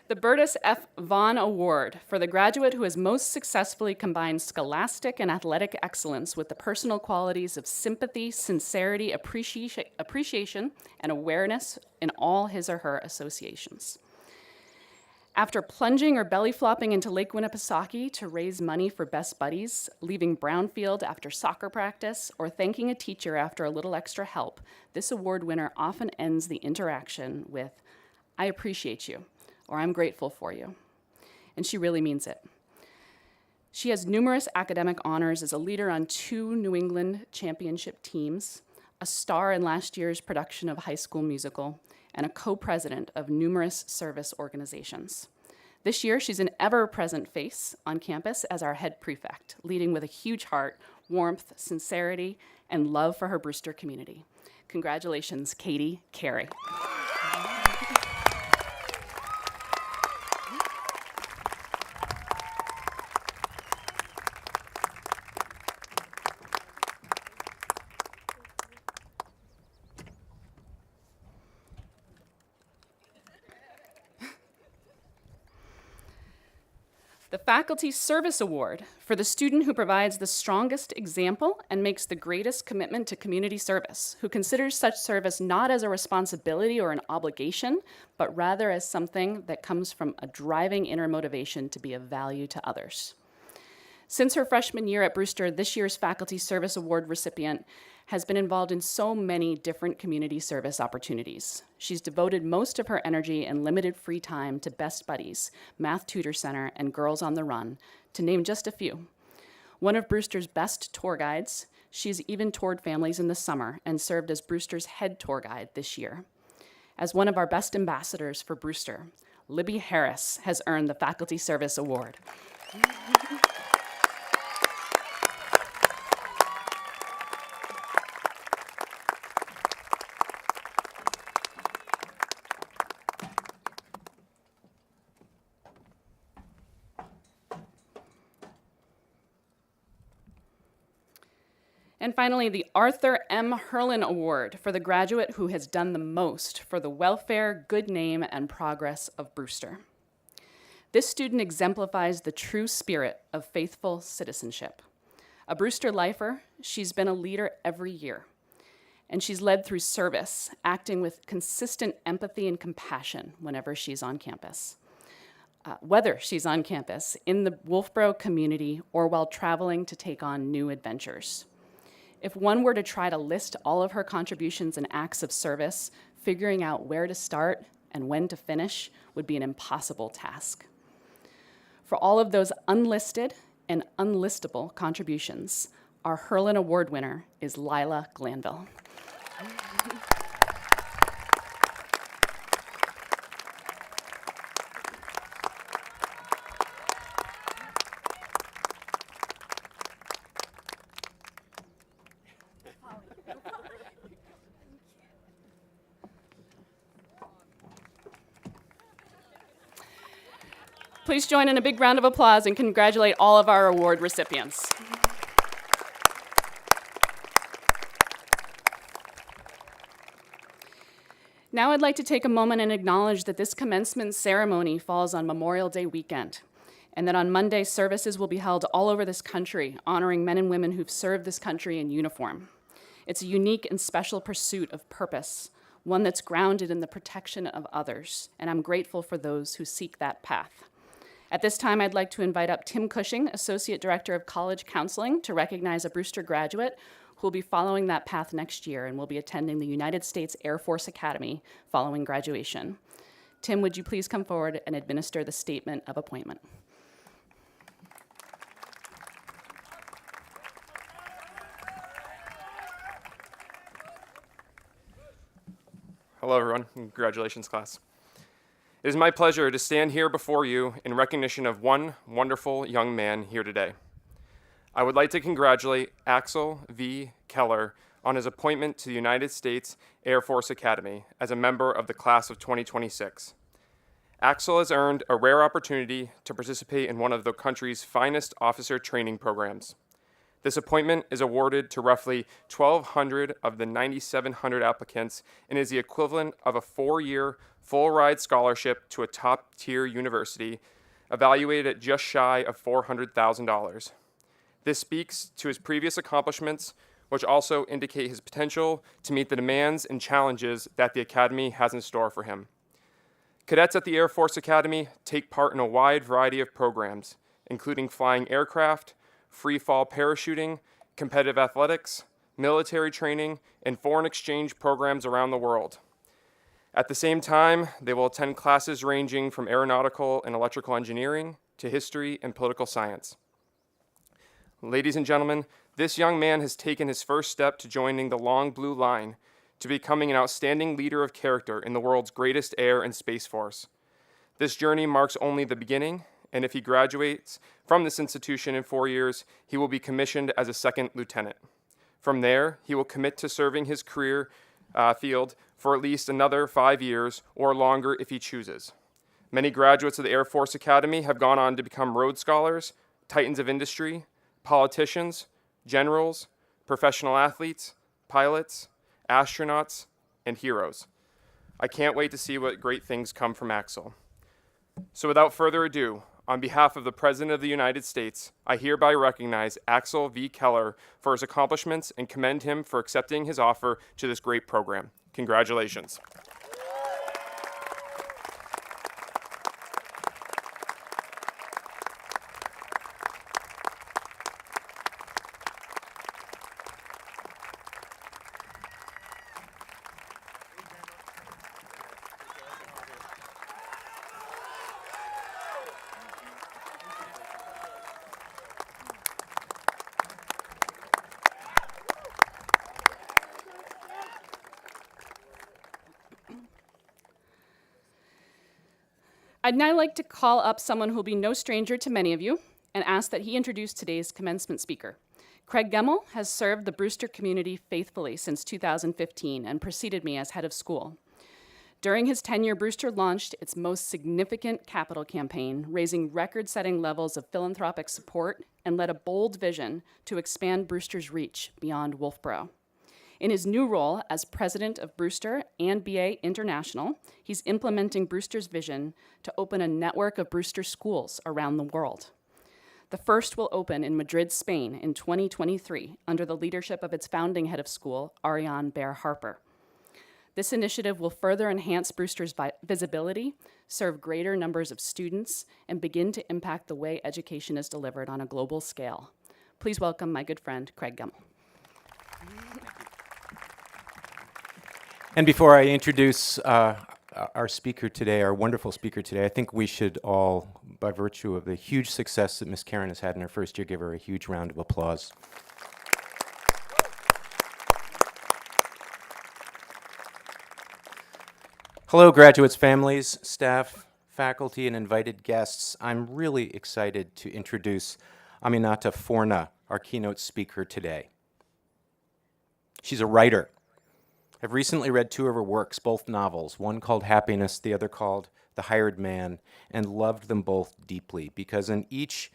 The Burtis F. Vaughn Award for the graduate who has most successfully combined scholastic and athletic excellence with the personal qualities of sympathy, sincerity, appreciation, and awareness in all his or her associations. After plunging or belly flopping into Lake Winnipesaukee to raise money for Best Buddies, leaving Brownfield after soccer practice, or thanking a teacher after a little extra help, this award winner often ends the interaction with, "I appreciate you," or "I'm grateful for you." And she really means it. She has numerous academic honors as a leader on 2 New England championship teams, a star in last year's production of High School Musical, and a co-president of numerous service organizations. This year, she's an ever-present face on campus as our head prefect, leading with a huge heart, warmth, sincerity, and love for her Brewster community. Congratulations, Katie Carey. The Faculty Service Award for the student who provides the strongest example and makes the greatest commitment to community service, who considers such service not as a responsibility or an obligation, but rather as something that comes from a driving inner motivation to be of value to others. Since her freshman year at Brewster, this year's Faculty Service Award recipient has been involved in so many different community service opportunities. She's devoted most of her energy and limited free time to Best Buddies, Math Tutor Center, and Girls on the Run, to name just a few. One of Brewster's best tour guides, she's even toured families in the summer and served as Brewster's head tour guide this year. As one of our best ambassadors for Brewster, Libby Harris has earned the Faculty Service Award. And finally, the Arthur M. Hurlin Award for the graduate who has done the most for the welfare, good name, and progress of Brewster. This student exemplifies the true spirit of faithful citizenship. A Brewster lifer, she's been a leader every year, and she's led through service, acting with consistent empathy and compassion whenever she's on campus. Whether she's on campus, in the Wolfboro community, or while traveling to take on new adventures. If one were to try to list all of her contributions and acts of service, figuring out where to start and when to finish would be an impossible task. For all of those unlisted and unlistable contributions, our Hurlin Award winner is Lila Glanville. Please join in a big round of applause and congratulate all of our award recipients. Now I'd like to take a moment and acknowledge that this commencement ceremony falls on Memorial Day weekend, and that on Monday, services will be held all over this country, honoring men and women who've served this country in uniform. It's a unique and special pursuit of purpose, one that's grounded in the protection of others, and I'm grateful for those who seek that path. At this time, I'd like to invite up Tim Cushing, Associate Director of College Counseling, to recognize a Brewster graduate who will be following that path next year and will be attending the United States Air Force Academy following graduation. Tim, would you please come forward and administer the statement of appointment? Hello, everyone. Congratulations, class. It is my pleasure to stand here before you in recognition of one wonderful young man here today. I would like to congratulate Axel V. Keller on his appointment to the United States Air Force Academy as a member of the class of 2026. Axel has earned a rare opportunity to participate in one of the country's finest officer training programs. This appointment is awarded to roughly 1,200 of the 9,700 applicants and is the equivalent of a 4-year full-ride scholarship to a top-tier university, evaluated at just shy of $400,000. This speaks to his previous accomplishments, which also indicate his potential to meet the demands and challenges that the Academy has in store for him. Cadets at the Air Force Academy take part in a wide variety of programs, including flying aircraft, free-fall parachuting, competitive athletics, military training, and foreign exchange programs around the world. At the same time, they will attend classes ranging from aeronautical and electrical engineering to history and political science. Ladies and gentlemen, this young man has taken his first step to joining the long blue line, to becoming an outstanding leader of character in the world's greatest air and space force. This journey marks only the beginning, and if he graduates from this institution in 4 years, he will be commissioned as a second lieutenant. From there, he will commit to serving his career field for at least another 5 years or longer if he chooses. Many graduates of the Air Force Academy have gone on to become Rhodes Scholars, titans of industry, politicians, generals, professional athletes, pilots, astronauts, and heroes. I can't wait to see what great things come from Axel. So without further ado, on behalf of the President of the United States, I hereby recognize Axel V. Keller for his accomplishments and commend him for accepting his offer to this great program. Congratulations. I'd now like to call up someone who will be no stranger to many of you and ask that he introduce today's commencement speaker. Craig Gemmell has served the Brewster community faithfully since 2015 and preceded me as head of school. During his tenure, Brewster launched its most significant capital campaign, raising record-setting levels of philanthropic support, and led a bold vision to expand Brewster's reach beyond Wolfboro. In his new role as president of Brewster and BA International, he's implementing Brewster's vision to open a network of Brewster schools around the world. The first will open in Madrid, Spain in 2023 under the leadership of its founding head of school, Ariane Bear Harper. This initiative will further enhance Brewster's visibility, serve greater numbers of students, and begin to impact the way education is delivered on a global scale. Please welcome my good friend, Craig Gemmell. And before I introduce our speaker today, our wonderful speaker today, I think we should all, by virtue of the huge success that Ms. Karen has had in her first year, give her a huge round of applause. Hello, graduates, families, staff, faculty, and invited guests. I'm really excited to introduce Aminata Forna, our keynote speaker today. She's a writer. I've recently read 2 of her works, both novels, one called Happiness, the other called The Hired Man, and loved them both deeply because in each,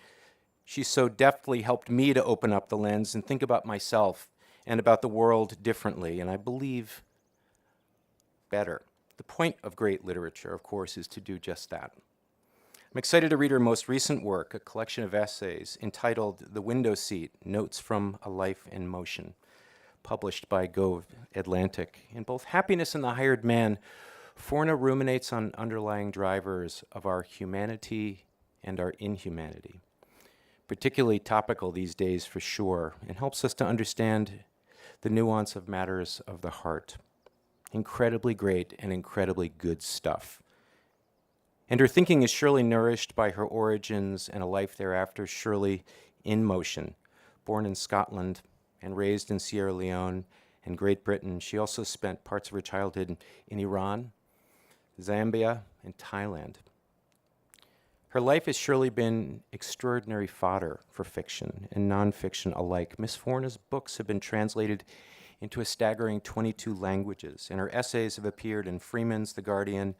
she so deftly helped me to open up the lens and think about myself and about the world differently, and I believe better. The point of great literature, of course, is to do just that. I'm excited to read her most recent work, a collection of essays entitled The Window Seat, Notes from a Life in Motion, published by Go Atlantic. In both Happiness and The Hired Man, Forna ruminates on underlying drivers of our humanity and our inhumanity. Particularly topical these days for sure, and helps us to understand the nuance of matters of the heart. Incredibly great and incredibly good stuff. And her thinking is surely nourished by her origins and a life thereafter, surely in motion. Born in Scotland and raised in Sierra Leone and Great Britain, she also spent parts of her childhood in Iran, Zambia, and Thailand. Her life has surely been extraordinary fodder for fiction and nonfiction alike. Miss Forna's books have been translated into a staggering 22 languages, and her essays have appeared in Freeman's, The Guardian,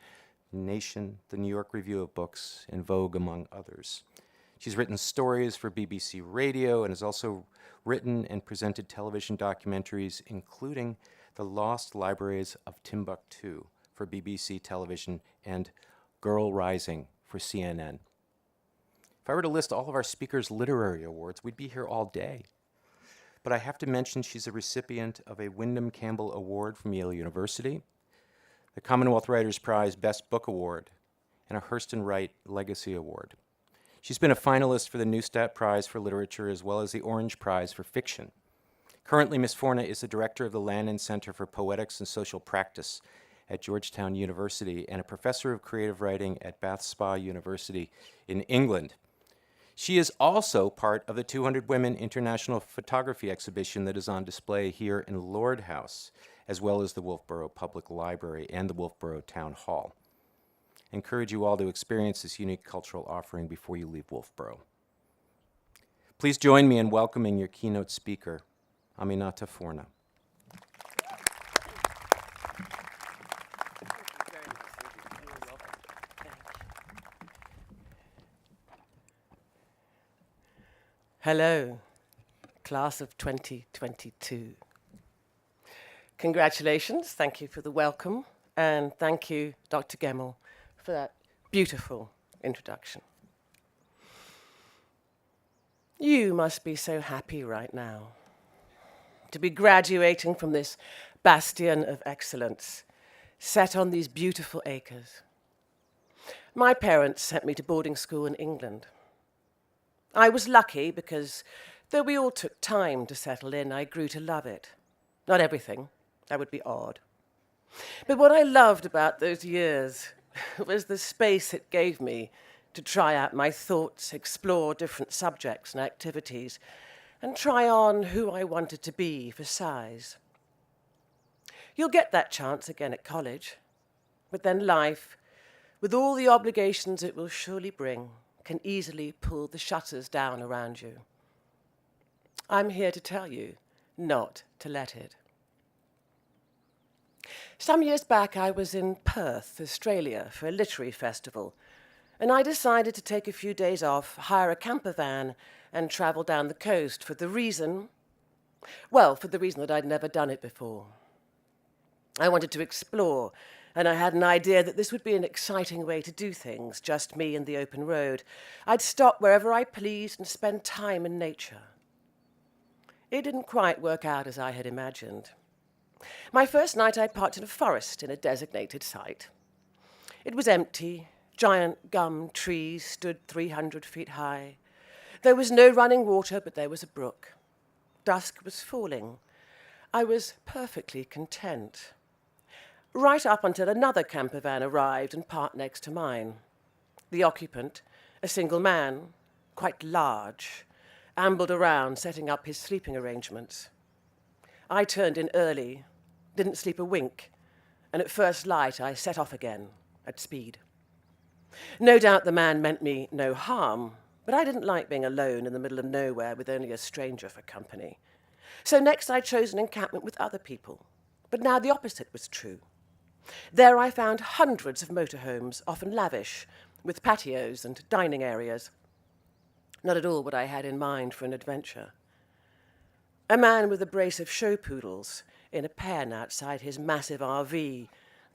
Nation, the New York Review of Books, and Vogue, among others. She's written stories for BBC Radio and has also written and presented television documentaries, including The Lost Libraries of Timbuktu for BBC Television and Girl Rising for CNN. If I were to list all of our speakers' literary awards, we'd be here all day. But I have to mention she's a recipient of a Wyndham Campbell Award from Yale University, the Commonwealth Writers' Prize Best Book Award, and a Hurston Wright Legacy Award. She's been a finalist for the Neustadt Prize for Literature as well as the Orange Prize for Fiction. Currently, Ms. Forna is the director of the Lannan Center for Poetics and Social Practice at Georgetown University and a professor of creative writing at Bath Spa University in England. She is also part of the 200 Women International Photography Exhibition that is on display here in Lord House, as well as the Wolfboro Public Library and the Wolfboro Town Hall. I encourage you all to experience this unique cultural offering before you leave Wolfboro. Please join me in welcoming your keynote speaker, Aminata Forna. Hello, class of 2022. Congratulations, thank you for the welcome, and thank you, Dr. Gemmell, for that beautiful introduction. You must be so happy right now to be graduating from this bastion of excellence set on these beautiful acres. My parents sent me to boarding school in England. I was lucky because, though we all took time to settle in, I grew to love it. Not everything, that would be odd. But what I loved about those years was the space it gave me to try out my thoughts, explore different subjects and activities, and try on who I wanted to be for size. You'll get that chance again at college, but then life, with all the obligations it will surely bring, can easily pull the shutters down around you. I'm here to tell you not to let it. Some years back, I was in Perth, Australia, for a literary festival, and I decided to take a few days off, hire a camper van, and travel down the coast for the reason that I'd never done it before. I wanted to explore, and I had an idea that this would be an exciting way to do things, just me and the open road. I'd stop wherever I pleased and spend time in nature. It didn't quite work out as I had imagined. My first night I parked in a forest in a designated site. It was empty. Giant gum trees stood 300 feet high. There was no running water, but there was a brook. Dusk was falling. I was perfectly content. Right up until another camper van arrived and parked next to mine. The occupant, a single man, quite large, ambled around setting up his sleeping arrangements. I turned in early, didn't sleep a wink, and at first light I set off again at speed. No doubt the man meant me no harm, but I didn't like being alone in the middle of nowhere with only a stranger for company. So next I chose an encampment with other people. But now the opposite was true. There I found hundreds of motorhomes, often lavish, with patios and dining areas. Not at all what I had in mind for an adventure. A man with a brace of show poodles in a pen outside his massive RV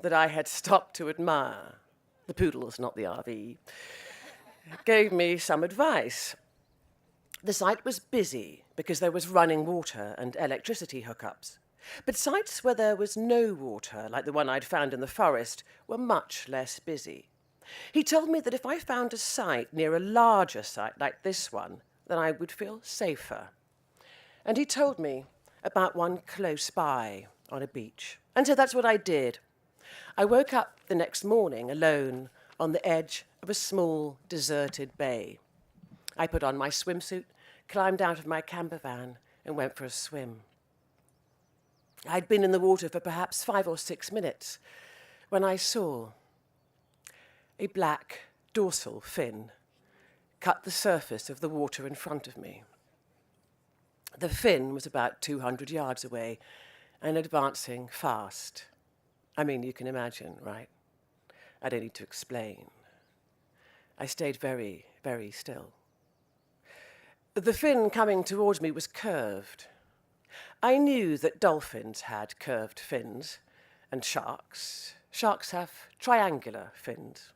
that I had stopped to admire, the poodles, not the RV, gave me some advice. The site was busy because there was running water and electricity hookups. But sites where there was no water, like the one I'd found in the forest, were much less busy. He told me that if I found a site near a larger site like this one, then I would feel safer. And he told me about one close by on a beach. And so that's what I did. I woke up the next morning alone on the edge of a small, deserted bay. I put on my swimsuit, climbed out of my camper van, and went for a swim. I'd been in the water for perhaps 5 or 6 minutes when I saw a black dorsal fin cut the surface of the water in front of me. The fin was about 200 yards away and advancing fast. I mean, you can imagine, right? I don't need to explain. I stayed very, very still. The fin coming towards me was curved. I knew that dolphins had curved fins, and sharks have triangular fins.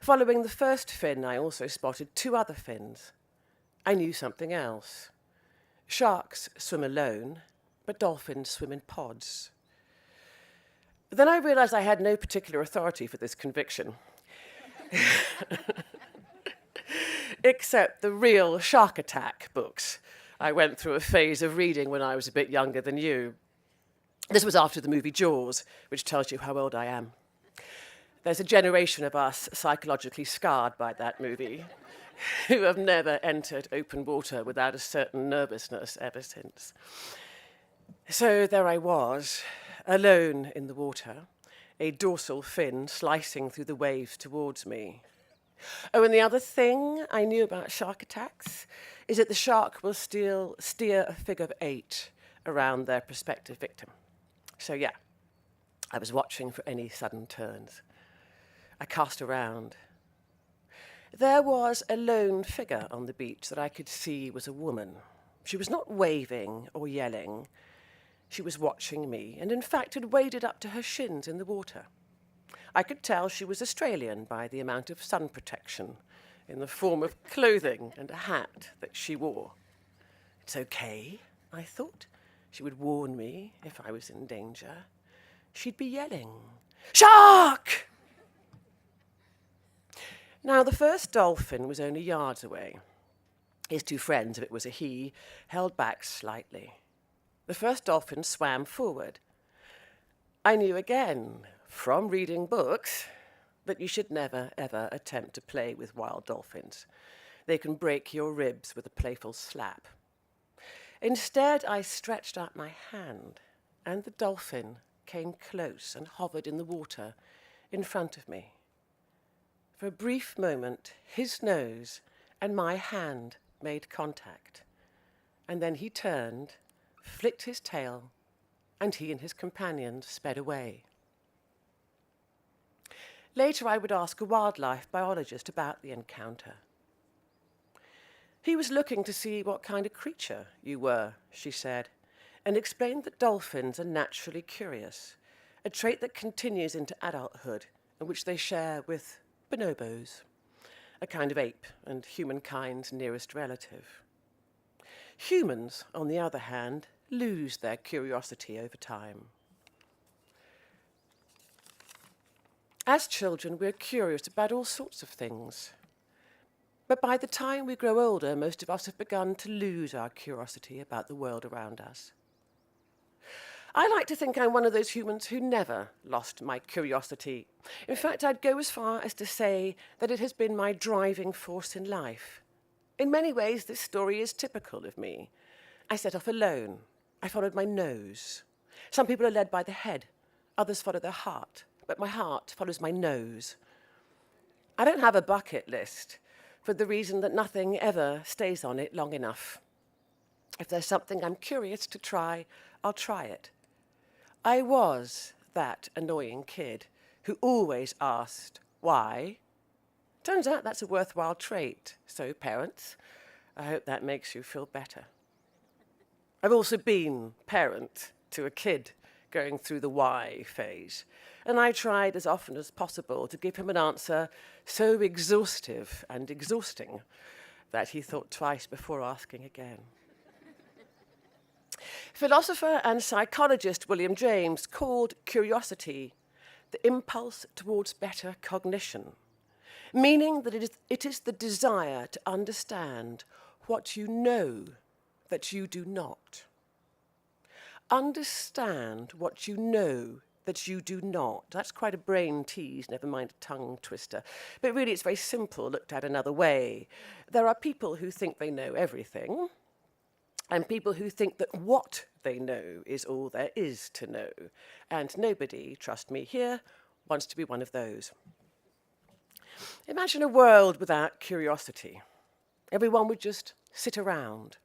Following the first fin, I also spotted 2 other fins. I knew something else. Sharks swim alone, but dolphins swim in pods. But then I realized I had no particular authority for this conviction. Except the real shark attack books I went through a phase of reading when I was a bit younger than you. This was after the movie Jaws, which tells you how old I am. There's a generation of us psychologically scarred by that movie who have never entered open water without a certain nervousness ever since. So there I was, alone in the water, a dorsal fin slicing through the waves towards me. Oh, and the other thing I knew about shark attacks is that the shark will still steer a figure of 8 around their prospective victim. So yeah, I was watching for any sudden turns. I cast around. There was a lone figure on the beach that I could see was a woman. She was not waving or yelling. She was watching me, and in fact had waded up to her shins in the water. I could tell she was Australian by the amount of sun protection in the form of clothing and a hat that she wore. It's okay, I thought. She would warn me if I was in danger. She'd be yelling, "Shark!" Now, the first dolphin was only yards away. His 2 friends, if it was a he, held back slightly. The first dolphin swam forward. I knew again, from reading books, that you should never, ever attempt to play with wild dolphins. They can break your ribs with a playful slap. Instead, I stretched out my hand, and the dolphin came close and hovered in the water in front of me. For a brief moment, his nose and my hand made contact, and then he turned, flicked his tail, and he and his companions sped away. Later, I would ask a wildlife biologist about the encounter. He was looking to see what kind of creature you were, she said, and explained that dolphins are naturally curious, a trait that continues into adulthood and which they share with bonobos, a kind of ape and humankind's nearest relative. Humans, on the other hand, lose their curiosity over time. As children, we're curious about all sorts of things. But by the time we grow older, most of us have begun to lose our curiosity about the world around us. I like to think I'm one of those humans who never lost my curiosity. In fact, I'd go as far as to say that it has been my driving force in life. In many ways, this story is typical of me. I set off alone. I followed my nose. Some people are led by the head. Others follow their heart. But my heart follows my nose. I don't have a bucket list for the reason that nothing ever stays on it long enough. If there's something I'm curious to try, I'll try it. I was that annoying kid who always asked, why? Turns out that's a worthwhile trait. So, parents, I hope that makes you feel better. I've also been parent to a kid going through the why phase, and I tried as often as possible to give him an answer so exhaustive and exhausting that he thought twice before asking again. Philosopher and psychologist William James called curiosity the impulse towards better cognition, meaning that it is the desire to understand what you know that you do not. Understand what you know that you do not. That's quite a brain tease, never mind a tongue twister. But really, it's very simple, looked at another way. There are people who think they know everything, and people who think that what they know is all there is to know. And nobody, trust me here, wants to be one of those. Imagine a world without curiosity. Everyone would just sit around.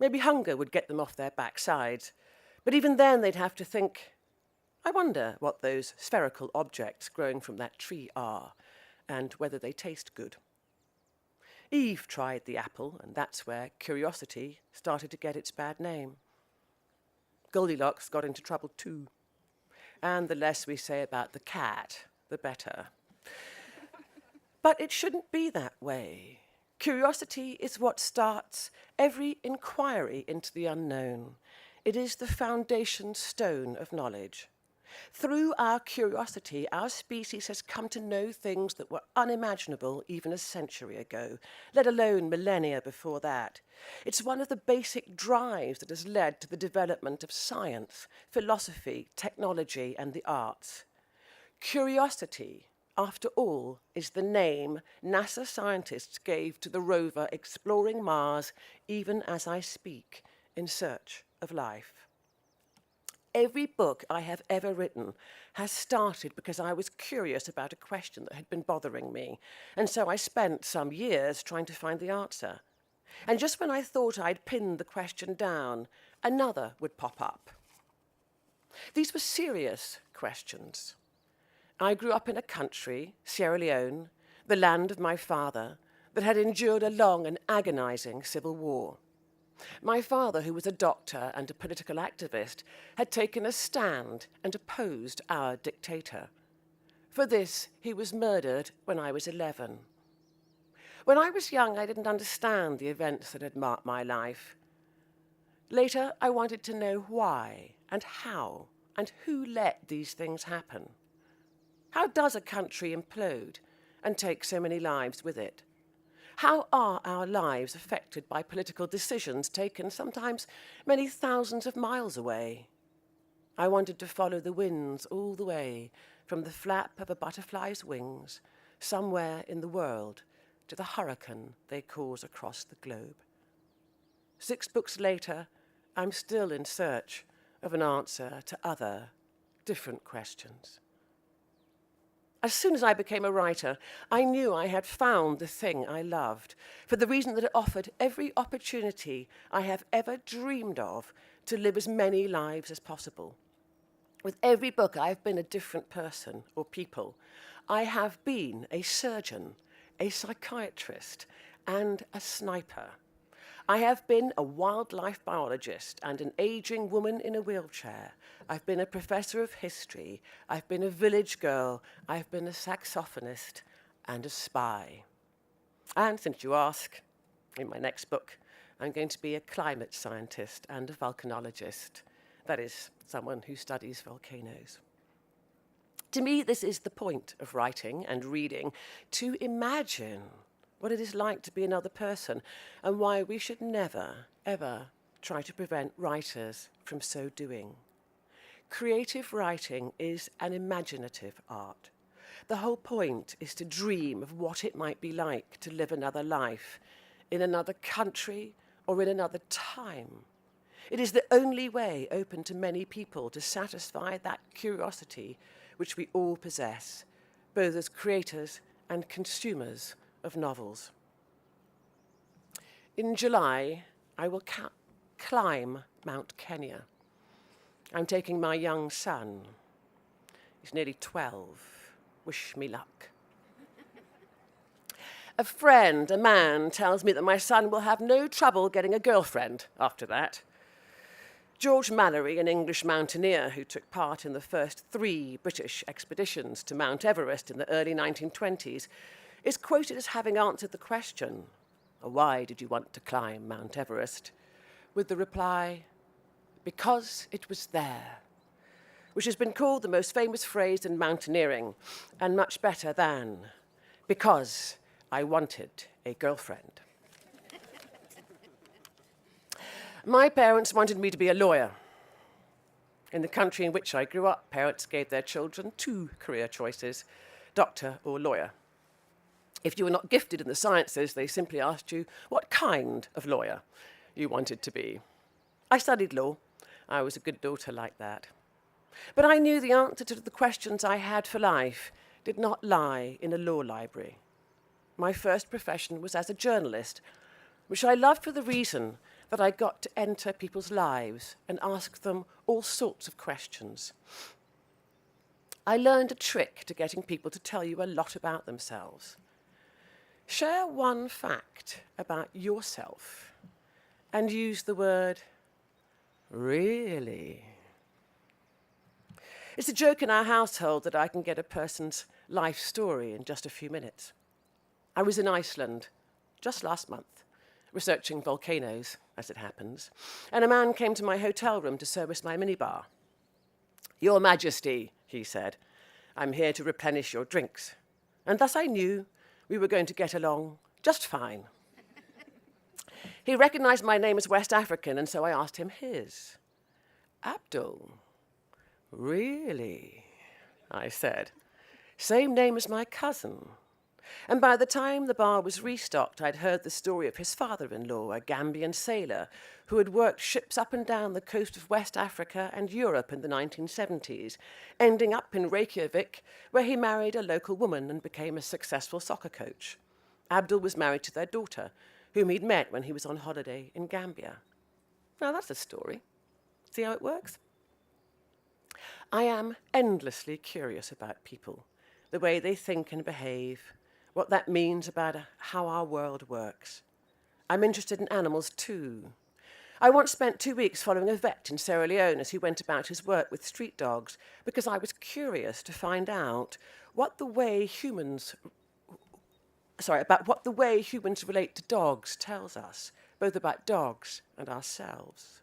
Maybe hunger would get them off their backsides, but even then they'd have to think, I wonder what those spherical objects growing from that tree are, and whether they taste good. Eve tried the apple, and that's where curiosity started to get its bad name. Goldilocks got into trouble too. And the less we say about the cat, the better. But it shouldn't be that way. Curiosity is what starts every inquiry into the unknown. It is the foundation stone of knowledge. Through our curiosity, our species has come to know things that were unimaginable even a century ago, let alone millennia before that. It's one of the basic drives that has led to the development of science, philosophy, technology, and the arts. Curiosity, after all, is the name NASA scientists gave to the rover exploring Mars, even as I speak, in search of life. Every book I have ever written has started because I was curious about a question that had been bothering me, and so I spent some years trying to find the answer. And just when I thought I'd pinned the question down, another would pop up. These were serious questions. I grew up in a country, Sierra Leone, the land of my father, that had endured a long and agonizing civil war. My father, who was a doctor and a political activist, had taken a stand and opposed our dictator. For this, he was murdered when I was 11. When I was young, I didn't understand the events that had marked my life. Later, I wanted to know why and how and who let these things happen. How does a country implode and take so many lives with it? How are our lives affected by political decisions taken sometimes many thousands of miles away? I wanted to follow the winds all the way from the flap of a butterfly's wings somewhere in the world to the hurricane they cause across the globe. 6 books later, I'm still in search of an answer to other, different questions. As soon as I became a writer, I knew I had found the thing I loved, for the reason that it offered every opportunity I have ever dreamed of to live as many lives as possible. With every book, I've been a different person or people. I have been a surgeon, a psychiatrist, and a sniper. I have been a wildlife biologist and an aging woman in a wheelchair. I've been a professor of history. I've been a village girl. I've been a saxophonist and a spy. And since you ask, in my next book, I'm going to be a climate scientist and a volcanologist. That is, someone who studies volcanoes. To me, this is the point of writing and reading, to imagine what it is like to be another person, and why we should never, ever try to prevent writers from so doing. Creative writing is an imaginative art. The whole point is to dream of what it might be like to live another life, in another country or in another time. It is the only way open to many people to satisfy that curiosity which we all possess, both as creators and consumers of novels. In July, I will climb Mount Kenya. I'm taking my young son. He's nearly 12. Wish me luck. A friend, a man, tells me that my son will have no trouble getting a girlfriend after that. George Mallory, an English mountaineer who took part in the first 3 British expeditions to Mount Everest in the early 1920s, is quoted as having answered the question, "Why did you want to climb Mount Everest?" with the reply, "Because it was there," which has been called the most famous phrase in mountaineering, and much better than, "Because I wanted a girlfriend." My parents wanted me to be a lawyer. In the country in which I grew up, parents gave their children 2 career choices, doctor or lawyer. If you were not gifted in the sciences, they simply asked you what kind of lawyer you wanted to be. I studied law. I was a good daughter like that. But I knew the answer to the questions I had for life did not lie in a law library. My first profession was as a journalist, which I loved for the reason that I got to enter people's lives and ask them all sorts of questions. I learned a trick to getting people to tell you a lot about themselves. Share one fact about yourself and use the word really. It's a joke in our household that I can get a person's life story in just a few minutes. I was in Iceland just last month, researching volcanoes, as it happens, and a man came to my hotel room to service my minibar. "Your Majesty," he said, "I'm here to replenish your drinks." And thus I knew we were going to get along just fine. He recognized my name as West African, and so I asked him his. "Abdul." "Really?" I said. "Same name as my cousin." And by the time the bar was restocked, I'd heard the story of his father-in-law, a Gambian sailor who had worked ships up and down the coast of West Africa and Europe in the 1970s, ending up in Reykjavik, where he married a local woman and became a successful soccer coach. Abdul was married to their daughter, whom he'd met when he was on holiday in Gambia. Now that's a story. See how it works? I am endlessly curious about people, the way they think and behave, what that means about how our world works. I'm interested in animals too. I once spent 2 weeks following a vet in Sierra Leone as he went about his work with street dogs because I was curious to find out what the way humans relate to dogs tells us, both about dogs and ourselves.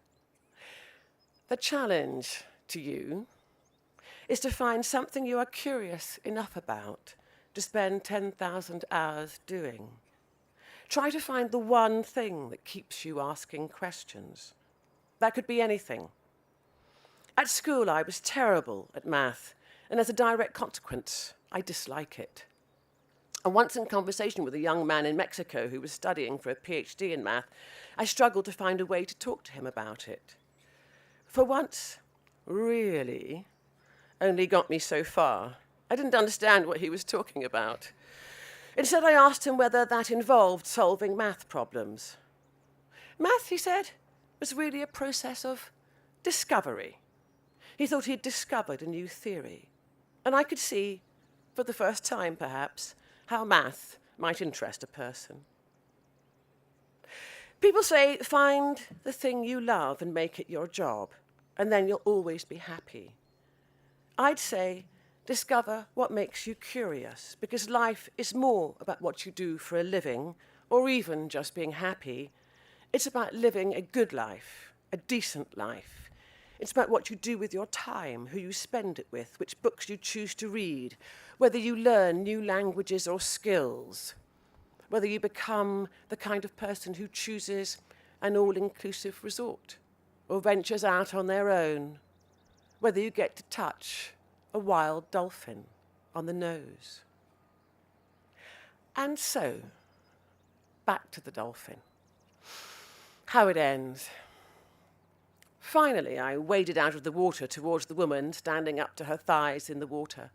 The challenge to you is to find something you are curious enough about to spend 10,000 hours doing. Try to find the one thing that keeps you asking questions. That could be anything. At school, I was terrible at math, and as a direct consequence, I dislike it. And once in conversation with a young man in Mexico who was studying for a PhD in math, I struggled to find a way to talk to him about it. For once, really, only got me so far. I didn't understand what he was talking about. Instead, I asked him whether that involved solving math problems. Math, he said, was really a process of discovery. He thought he'd discovered a new theory. And I could see, for the first time perhaps, how math might interest a person. People say, find the thing you love and make it your job, and then you'll always be happy. I'd say, discover what makes you curious, because life is more about what you do for a living, or even just being happy. It's about living a good life, a decent life. It's about what you do with your time, who you spend it with, which books you choose to read, whether you learn new languages or skills, whether you become the kind of person who chooses an all-inclusive resort or ventures out on their own, whether you get to touch a wild dolphin on the nose. And so, back to the dolphin. How it ends. Finally, I waded out of the water towards the woman standing up to her thighs in the water,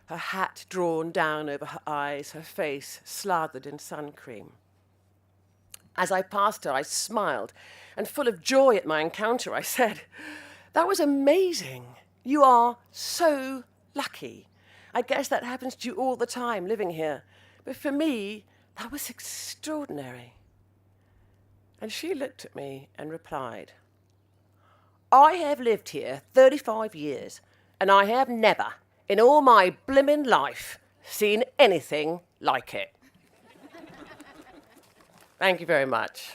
her hat drawn down over her eyes, her face slathered in sun cream. As I passed her, I smiled, and full of joy at my encounter, I said, "That was amazing. You are so lucky. I guess that happens to you all the time living here. But for me, that was extraordinary." And she looked at me and replied, "I have lived here 35 years, and I have never, in all my blimmin' life, seen anything like it." Thank you very much.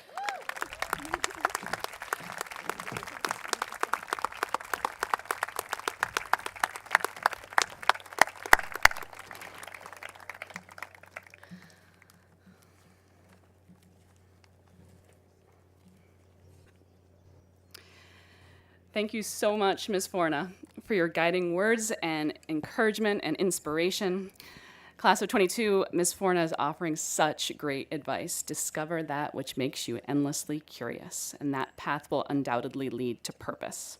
Thank you so much, Ms. Forna, for your guiding words and encouragement and inspiration. Class of 22, Ms. Forna is offering such great advice. Discover that which makes you endlessly curious, and that path will undoubtedly lead to purpose.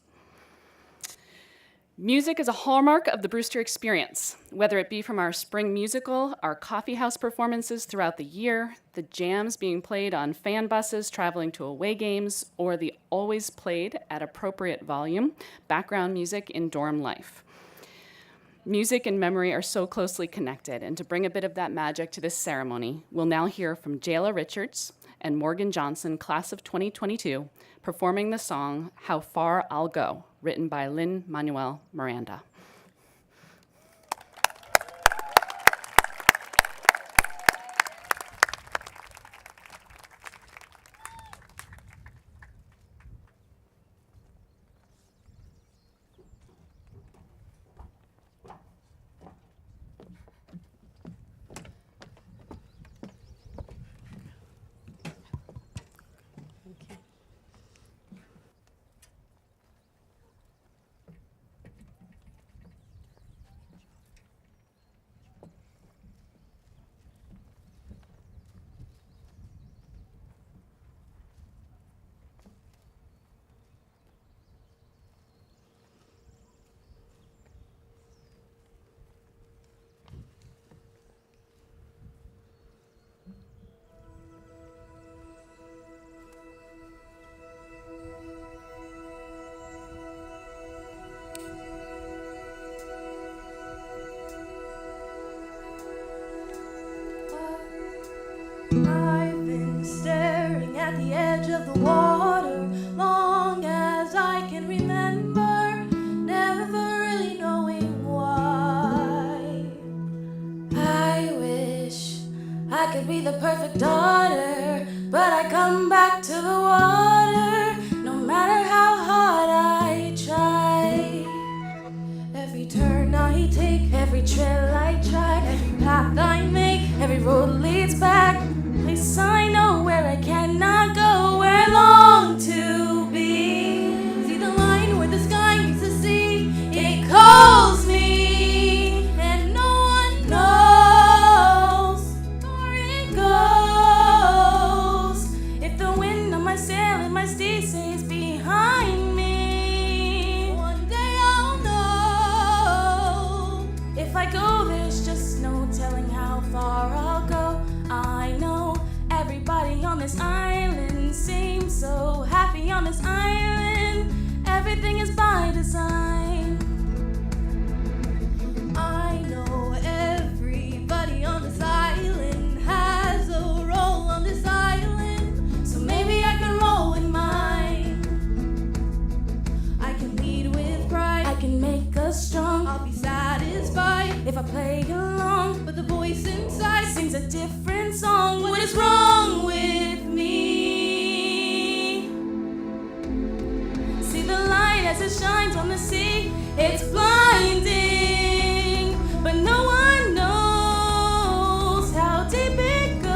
Music is a hallmark of the Brewster experience, whether it be from our spring musical, our coffee house performances throughout the year, the jams being played on fan buses traveling to away games, or the always played at appropriate volume background music in dorm life. Music and memory are so closely connected, and to bring a bit of that magic to this ceremony, we'll now hear from Jayla Richards and Morgan Johnson, class of 2022, performing the song How Far I'll Go, written by Lin-Manuel Miranda. I've been staring at the edge of the water long as I can remember, never really knowing why. I wish I could be the perfect daughter, but I come back to the water no matter how hard I try. Every turn I take, every trail I try, every path I make, every road leads back. Place I know where I cannot go, where I long to be. See the line where the sky meets the sea, it calls me, and no one knows where it goes. If the wind on my sail and my sea stays behind me, one day I'll know. If I go, there's just no telling how far I'll go. I know everybody on this island seems so happy on this island. Everything is by design. I know everybody on this island has a role on this island, so maybe I can roll with mine. I can lead with pride, I can make us strong. I'll be satisfied if I play along, but the voice inside sings a different song. What is wrong with me? See the light as it shines on the sea, it's blinding, but no one knows how deep it goes.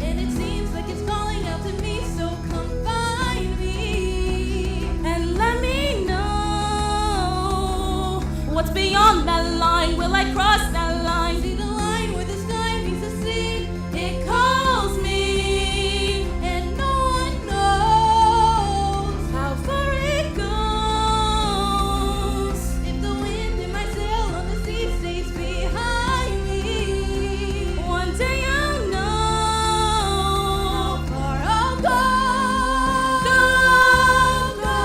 And it seems like it's calling out to me, so come find me and let me know what's beyond that line. Will I cross that line? See the line where the sky meets the sea, it calls me, and no one knows how far it goes. If the wind in my sail on the sea stays behind me, one day I'll know how far I'll go. Go, go.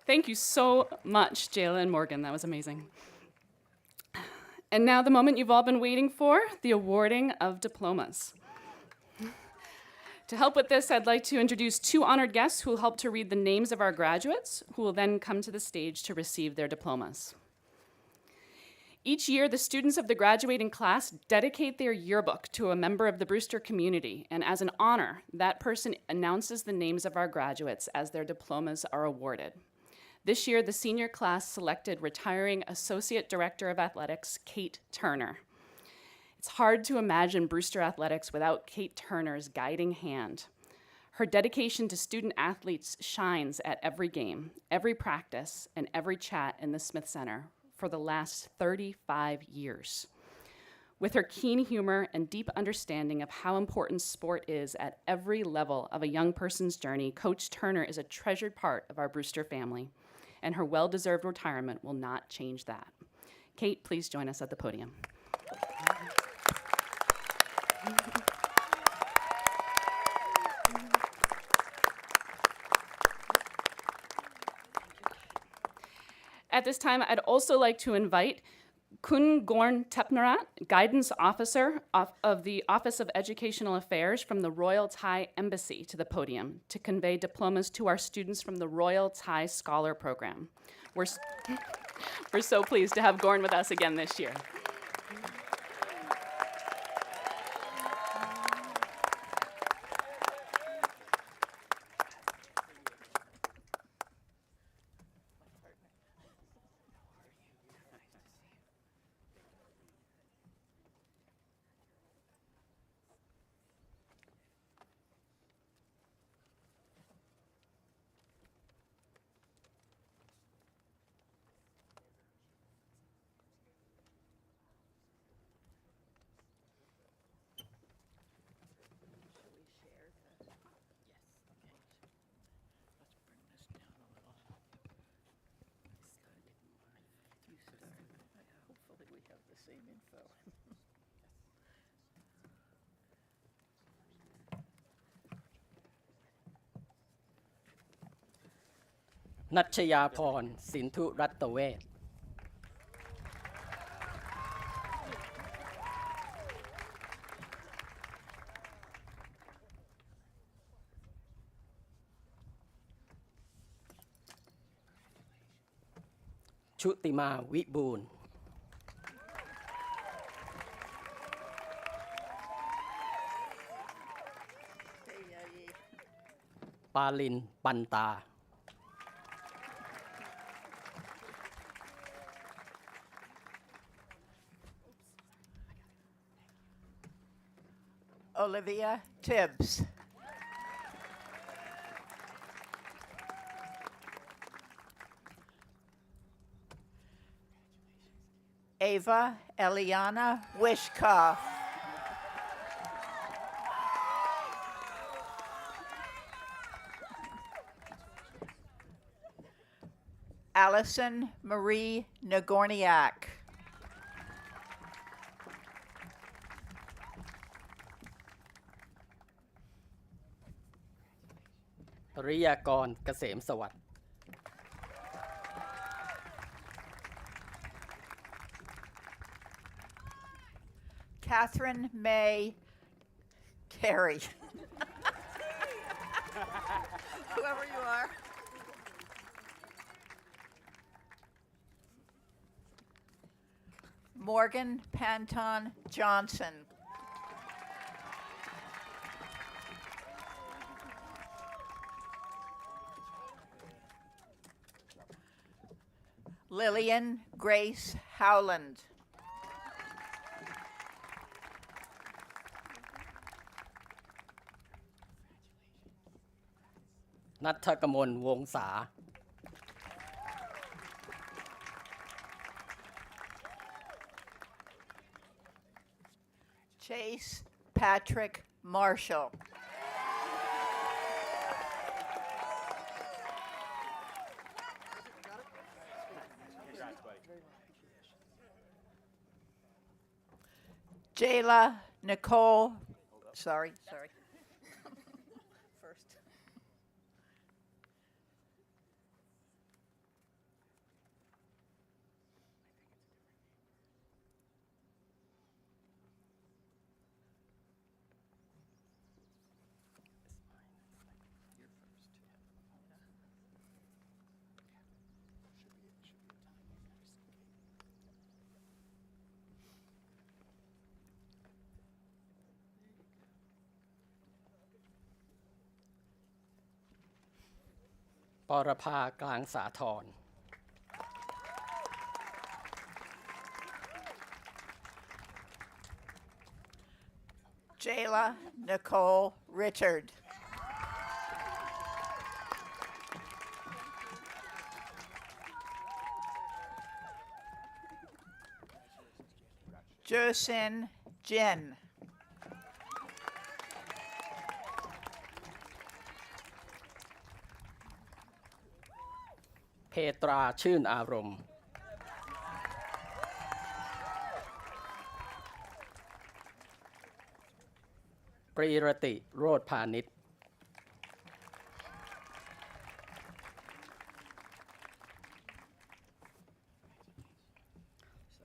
Thank you so much, Jayla and Morgan. That was amazing. And now the moment you've all been waiting for, the awarding of diplomas. To help with this, I'd like to introduce two honored guests who will help to read the names of our graduates, who will then come to the stage to receive their diplomas. Each year, the students of the graduating class dedicate their yearbook to a member of the Brewster community, and as an honor, that person announces the names of our graduates as their diplomas are awarded. This year, the senior class selected retiring Associate Director of Athletics, Kate Turner. It's hard to imagine Brewster Athletics without Kate Turner's guiding hand. Her dedication to student athletes shines at every game, every practice, and every chat in the Smith Center for the last 35 years. With her keen humor and deep understanding of how important sport is at every level of a young person's journey, Coach Turner is a treasured part of our Brewster family, and her well-deserved retirement will not change that. Kate, please join us at the podium. At this time, I'd also like to invite Kun Gorn Tepnarat, Guidance Officer of the Office of Educational Affairs from the Royal Thai Embassy, to the podium to convey diplomas to our students from the Royal Thai Scholar Program. We're so pleased to have Gorn with us again this year. Natchaya นัชยาพรสินธุรัตเวช ชุติมาวิบูลย์ ปาลินปันตา Olivia Tibbs. Ava Eliana Wishkoff. Allison Marie Nagorniak.ริยากรเกษมสวัสดิ์ Catherine May Carey. Whoever you are. Morgan Panton Johnson. Lillian Grace Howland.ณัฐกมลวงศา Chase Patrick Marshall. Jayla Nicole, sorry. First.ปรภากลางสาธร Jayla Nicole Richard. Josin Jin. เพตราชื่นอารมณ์ ปรีรติโรธพาณิชย์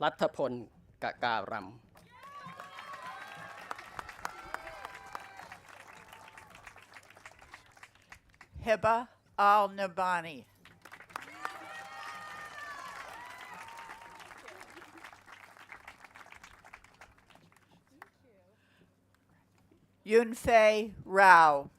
รัฐพลกะการำ Hiba Al Nabani. Yunfei Rao. -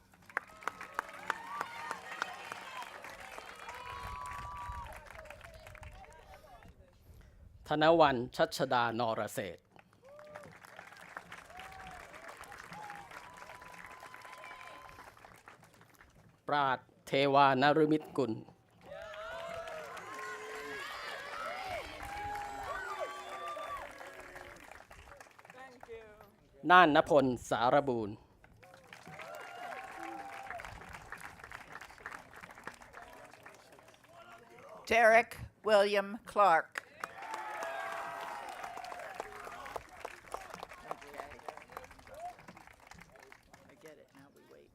ธนวรรณ ชัชดานรเศรษฐ์ ปราดเทวานฤมิตกุล น่านนพล สารบูรณ์ Derek William Clark. I get it. Now we wait.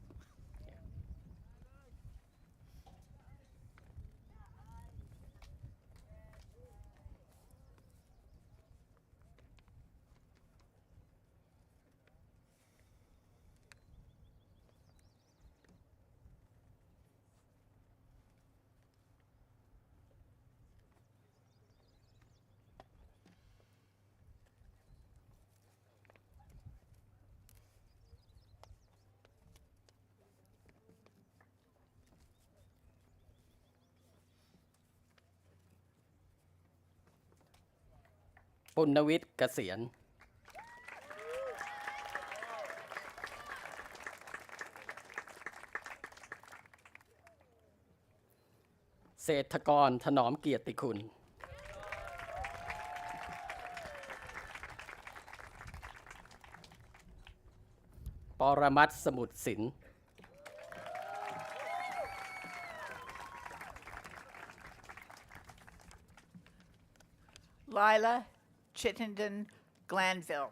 ปุณวิทย์เกษียณ เศรษฐกร ถนอมเกียรติคุณ ปรมัตถ์สมุทรสิน Lila Chittenden Glanville.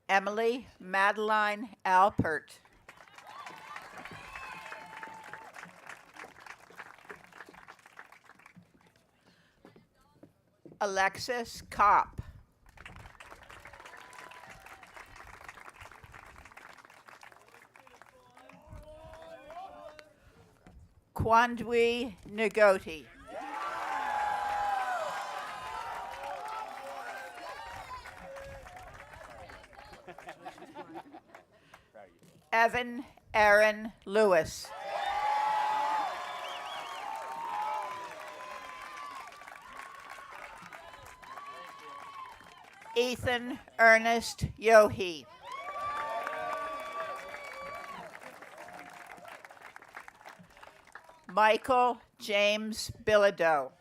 Emily Madeline Alpert. Alexis Kopp. Kwandwi Ngoti. Evan Aaron Lewis. Ethan Ernest Yohe. Michael James Bilodeau.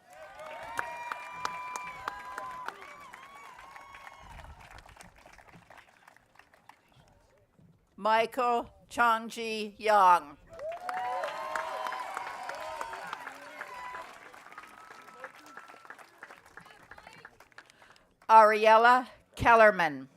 Michael Chongji Yang. Ariella Kellerman.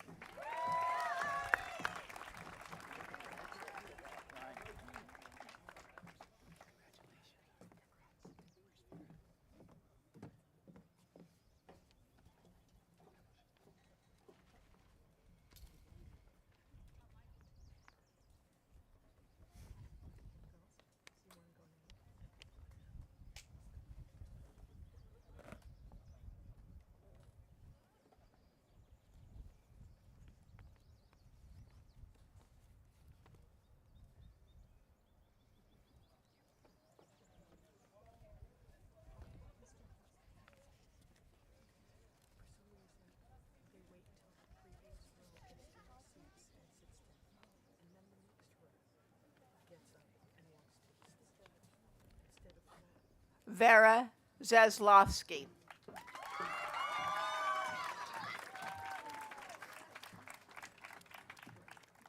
Vera Zaslovsky.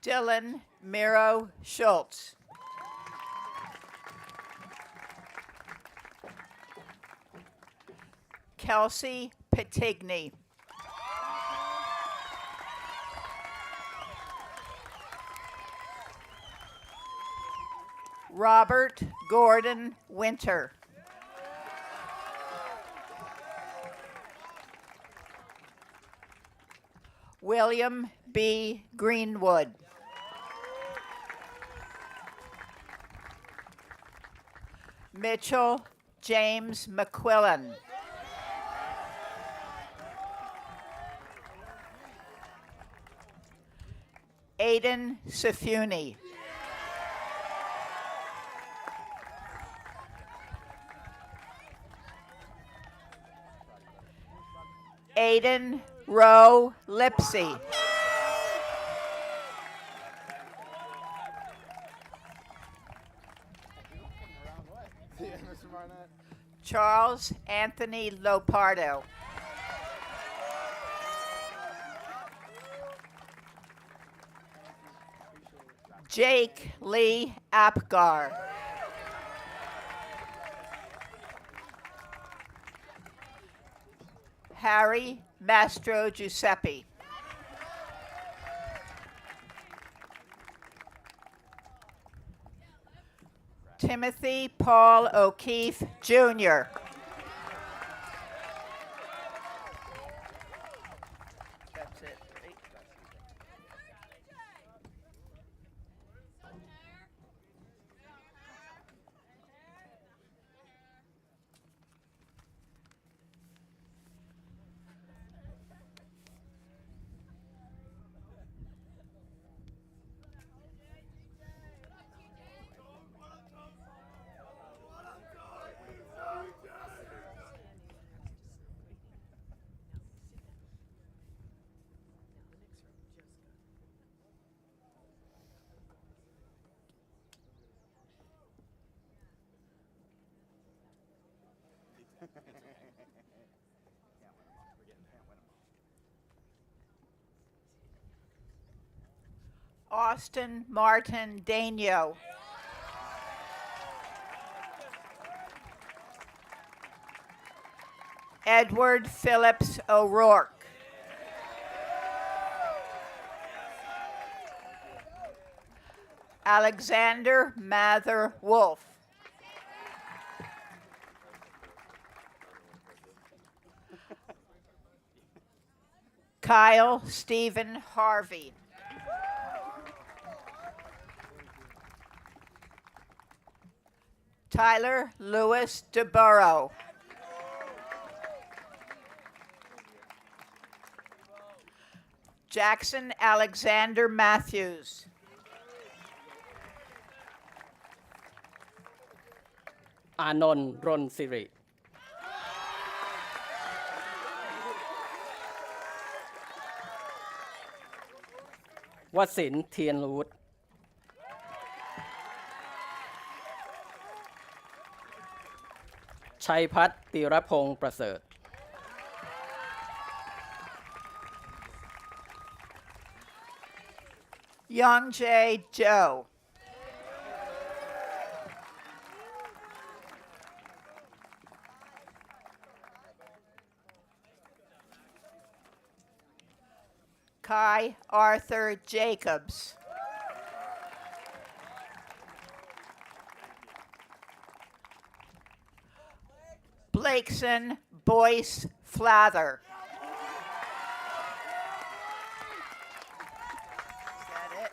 Dylan Miro Schultz. Kelsey Petigny. Robert Gordon Winter. William B. Greenwood. Mitchell James McQuillan. Aiden Safuni. Aiden Rowe Lipsy. Charles Anthony Lopardo. Jake Lee Apgar. Harry Mastro Giuseppe. Timothy Paul O'Keefe, Jr. That's it. Right? Austin Martin Daigneault. Edward Phillips O'Rourke. Alexander Mather Wolf. Kyle Stephen Harvey. Tyler Lewis DeBurrow. Jackson Alexander Matthews. Anon Ron Siri. Wasin Tien Lewut. Chay Pat ติรพงษ์ประเสริฐ Young Jae Joe. Kai Arthur Jacobs. Blakeson Boyce Flather. Is that it?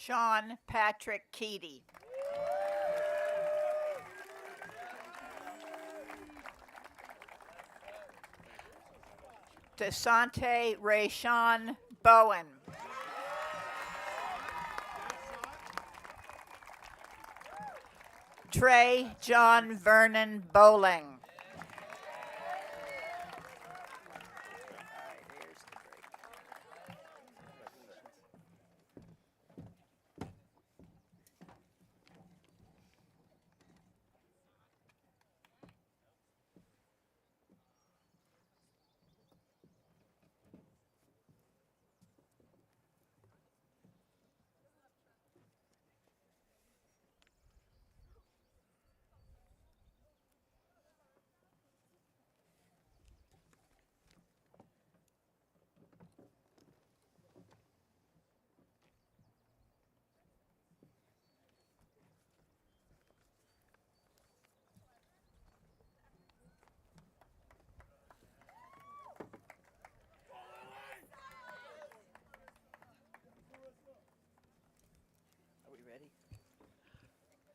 Sean Patrick Keaty. Desante Rayshawn Bowen. Trey John Vernon Bowling.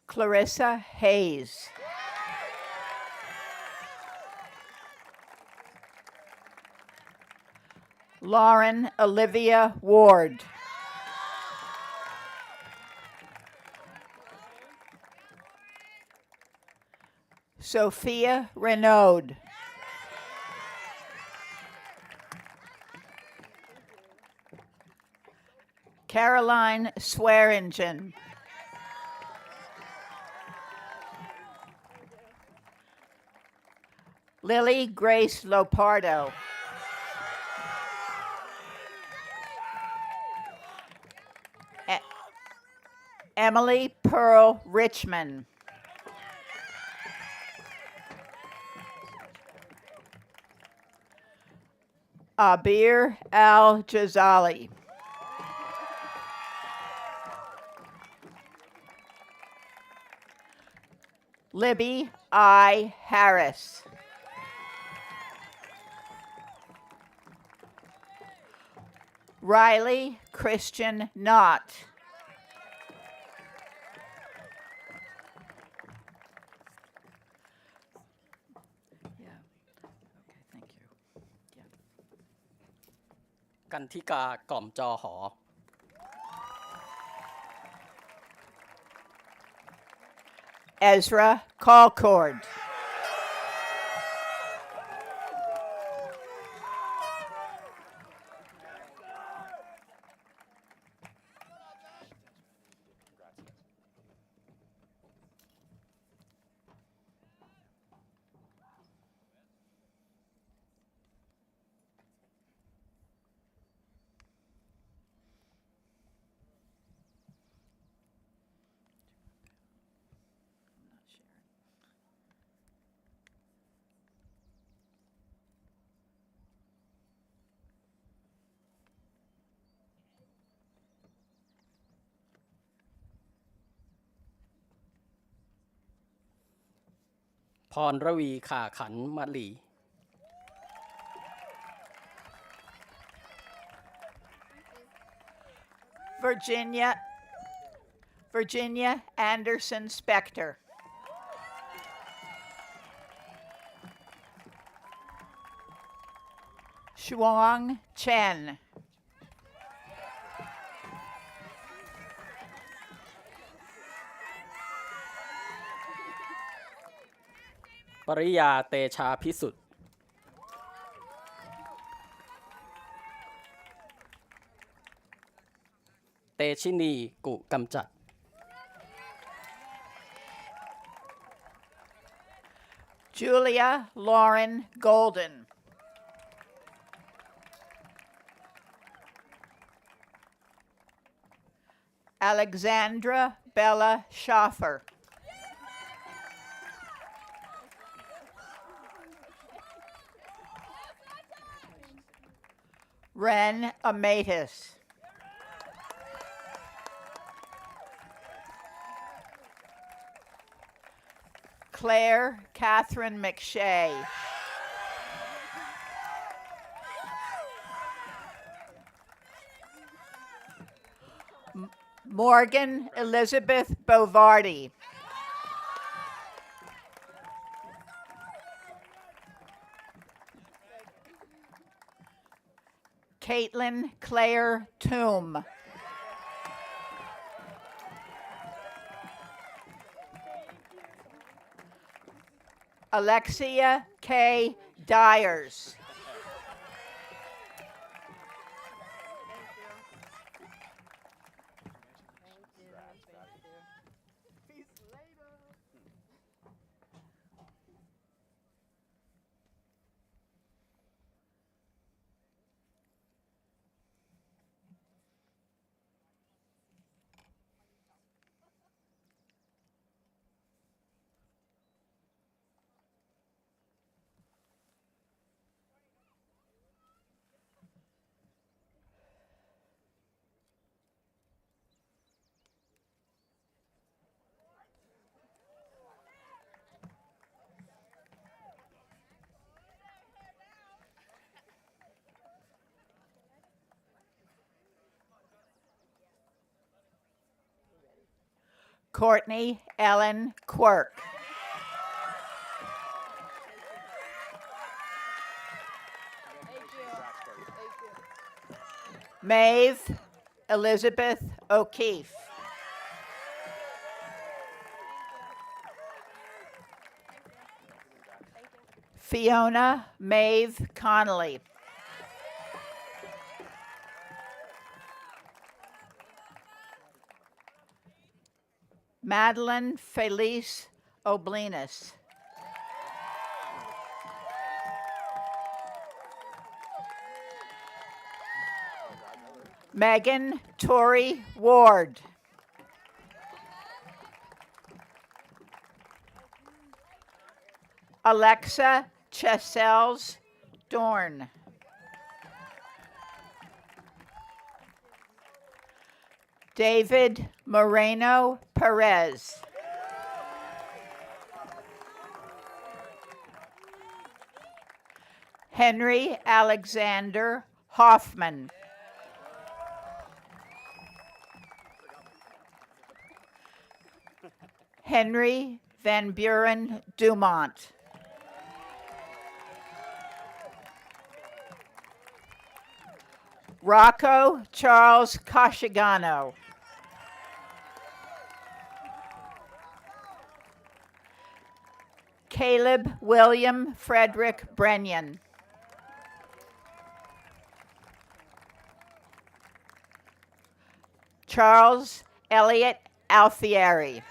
Clarissa Hayes. Lauren Olivia Ward. Sophia Renaud. Caroline Swearingen. Lily Grace Lopardo. Emily Pearl Richmond. Abir Al Jazali. Libby I. Harris. Riley Christian Knott.กันทิกากล่อมจอหอ Ezra Colcord.พรระวีข่าขันมะลี Virginia Anderson Spector. Shuang Chen. ปริยาเตชาพิสุทธิ์ เตชินีกุกำจัด Julia Lauren Golden. Alexandra Bella Schaffer. Ren Amatis. Claire Catherine McShay. Morgan Elizabeth Bovardi. Caitlin Claire Toom. Alexia K. Dyers. Courtney Ellen Quirk. Maeve Elizabeth O'Keefe. Fiona Maeve Connolly. Madeline Felice Oblinus. Megan Tori Ward. Alexa Chessels Dorn. David Moreno Perez. Henry Alexander Hoffman. Henry Van Buren Dumont. Rocco Charles Kashigano. Caleb William Frederick Brennan. Charles Elliott Alfieri.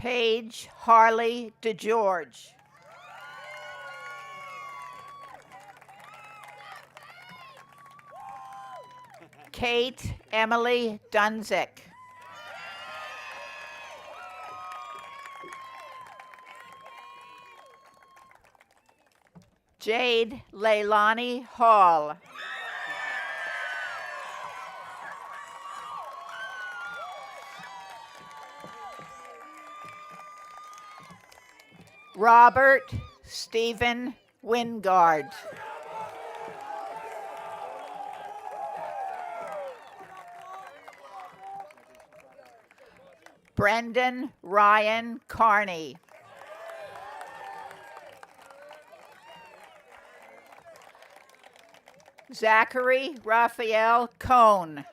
Paige Harley DeGeorge. Kate Emily Dunzik. Jade Leilani Hall. Robert Stephen Wingard. Brendan Ryan Carney. Zachary Raphael Cohn.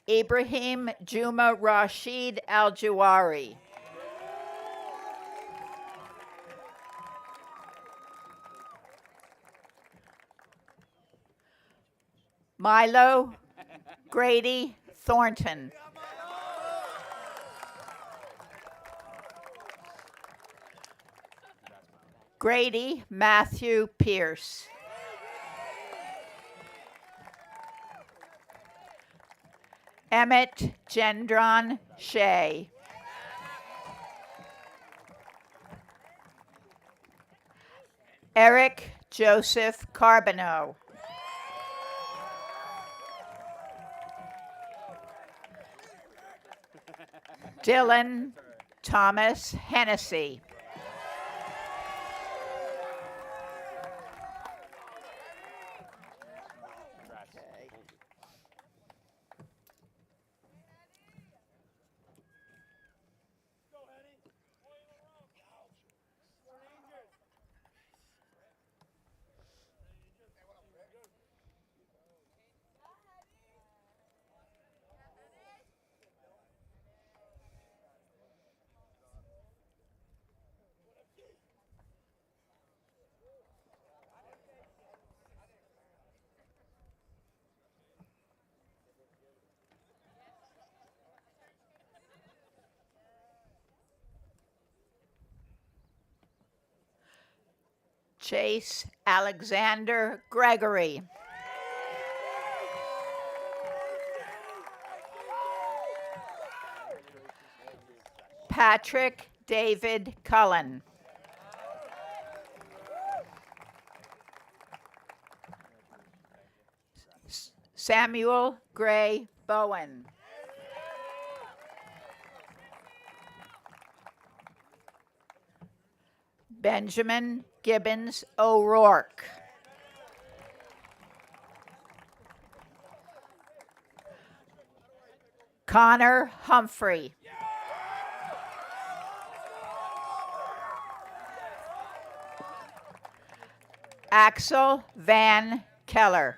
Ibrahim Juma Rashid Al Juwari. Milo Grady Thornton. Grady Matthew Pierce. Emmett Gendron Shea. Eric Joseph Carbonneau. Dylan Thomas Hennessy. Chase Alexander Gregory. Patrick David Cullen. Samuel Gray Bowen. Benjamin Gibbons O'Rourke. Connor Humphrey. Axel Van Keller.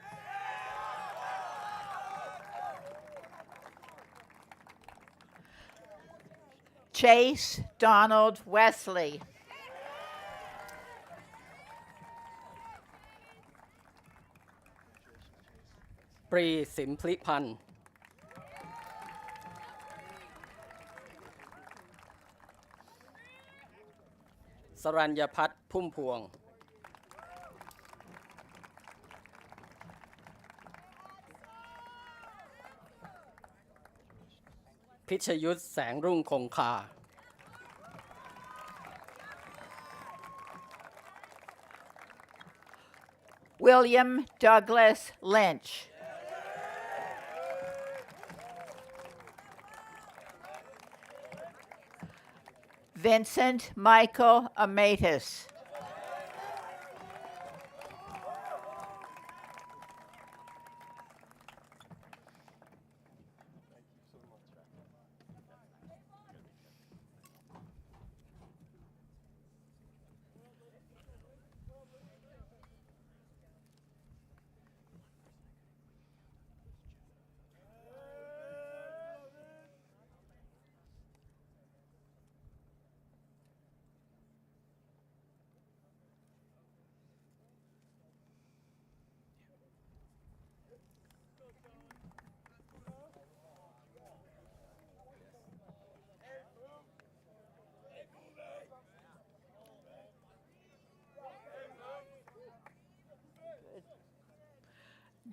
Chase Donald Wesley. Bree สิมพลิพันธ์ สรัญญพัฒน์พุ่มพวง พิชยุทธแสงรุ่งคงคา William Douglas Lynch. Vincent Michael Amatus.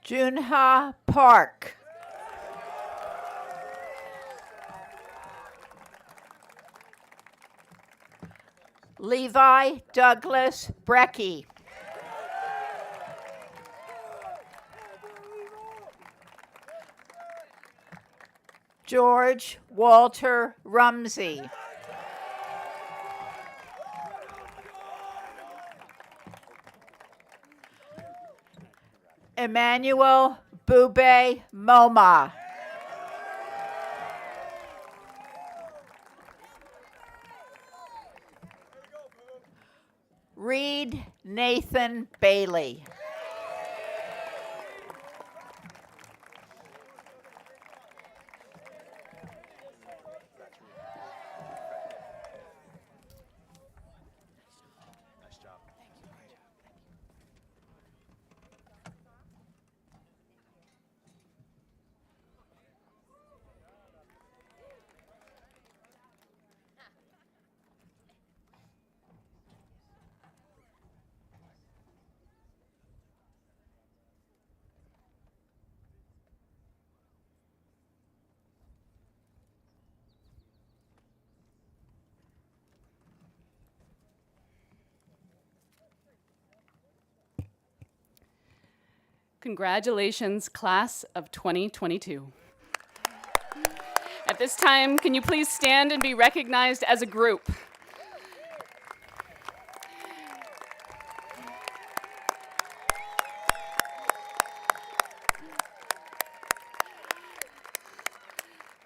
Junha Park. Levi Douglas Brecky. George Walter Rumsey. Emmanuel Bube Moma. Reed Nathan Bailey. Congratulations, class of 2022. At this time, can you please stand and be recognized as a group?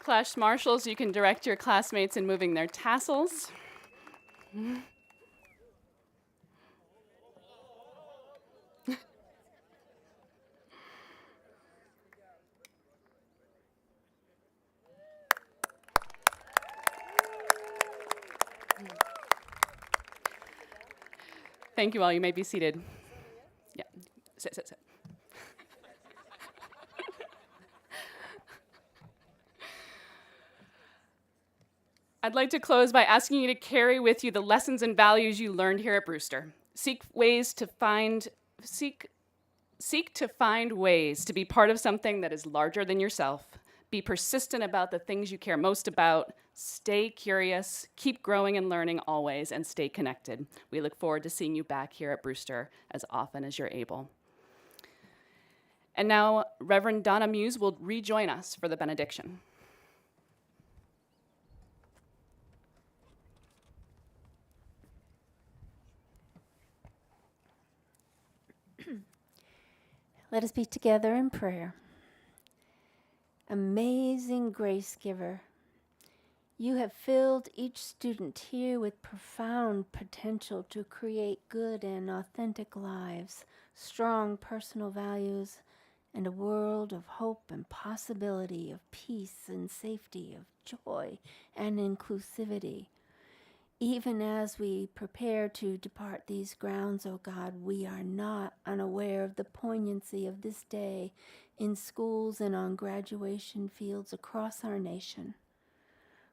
Class marshals, you can direct your classmates in moving their tassels. Thank you all. You may be seated. Yeah, sit. I'd like to close by asking you to carry with you the lessons and values you learned here at Brewster. Seek to find ways to be part of something that is larger than yourself. Be persistent about the things you care most about. Stay curious, keep growing and learning always, and stay connected. We look forward to seeing you back here at Brewster as often as you're able. And now, Reverend Donna Muse will rejoin us for the benediction. Let us be together in prayer. Amazing grace giver, you have filled each student here with profound potential to create good and authentic lives, strong personal values, and a world of hope and possibility, of peace and safety, of joy and inclusivity. Even as we prepare to depart these grounds, O God, we are not unaware of the poignancy of this day in schools and on graduation fields across our nation.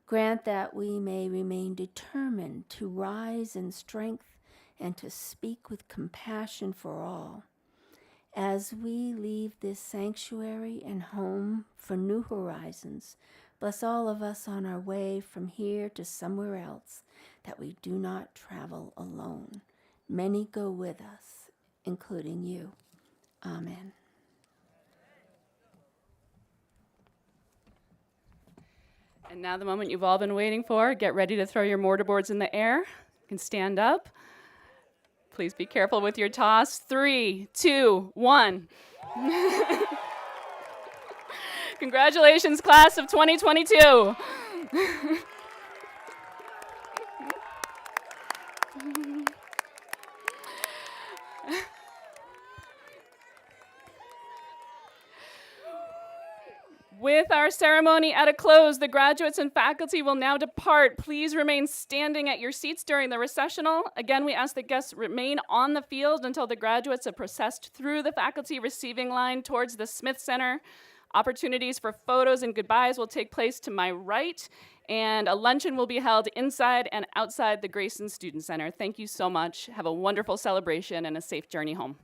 Grant that we may remain determined to rise in strength and to speak with compassion for all. As we leave this sanctuary and home for new horizons, bless all of us on our way from here to somewhere else, that we do not travel alone. Many go with us, including you. Amen. And now the moment you've all been waiting for. Get ready to throw your mortarboards in the air. You can stand up. Please be careful with your toss. 3, 2, 1. Congratulations, class of 2022. With our ceremony at a close, the graduates and faculty will now depart. Please remain standing at your seats during the recessional. Again, we ask that guests remain on the field until the graduates have processed through the faculty receiving line towards the Smith Center. Opportunities for photos and goodbyes will take place to my right, and a luncheon will be held inside and outside the Grayson Student Center. Thank you so much. Have a wonderful celebration and a safe journey home.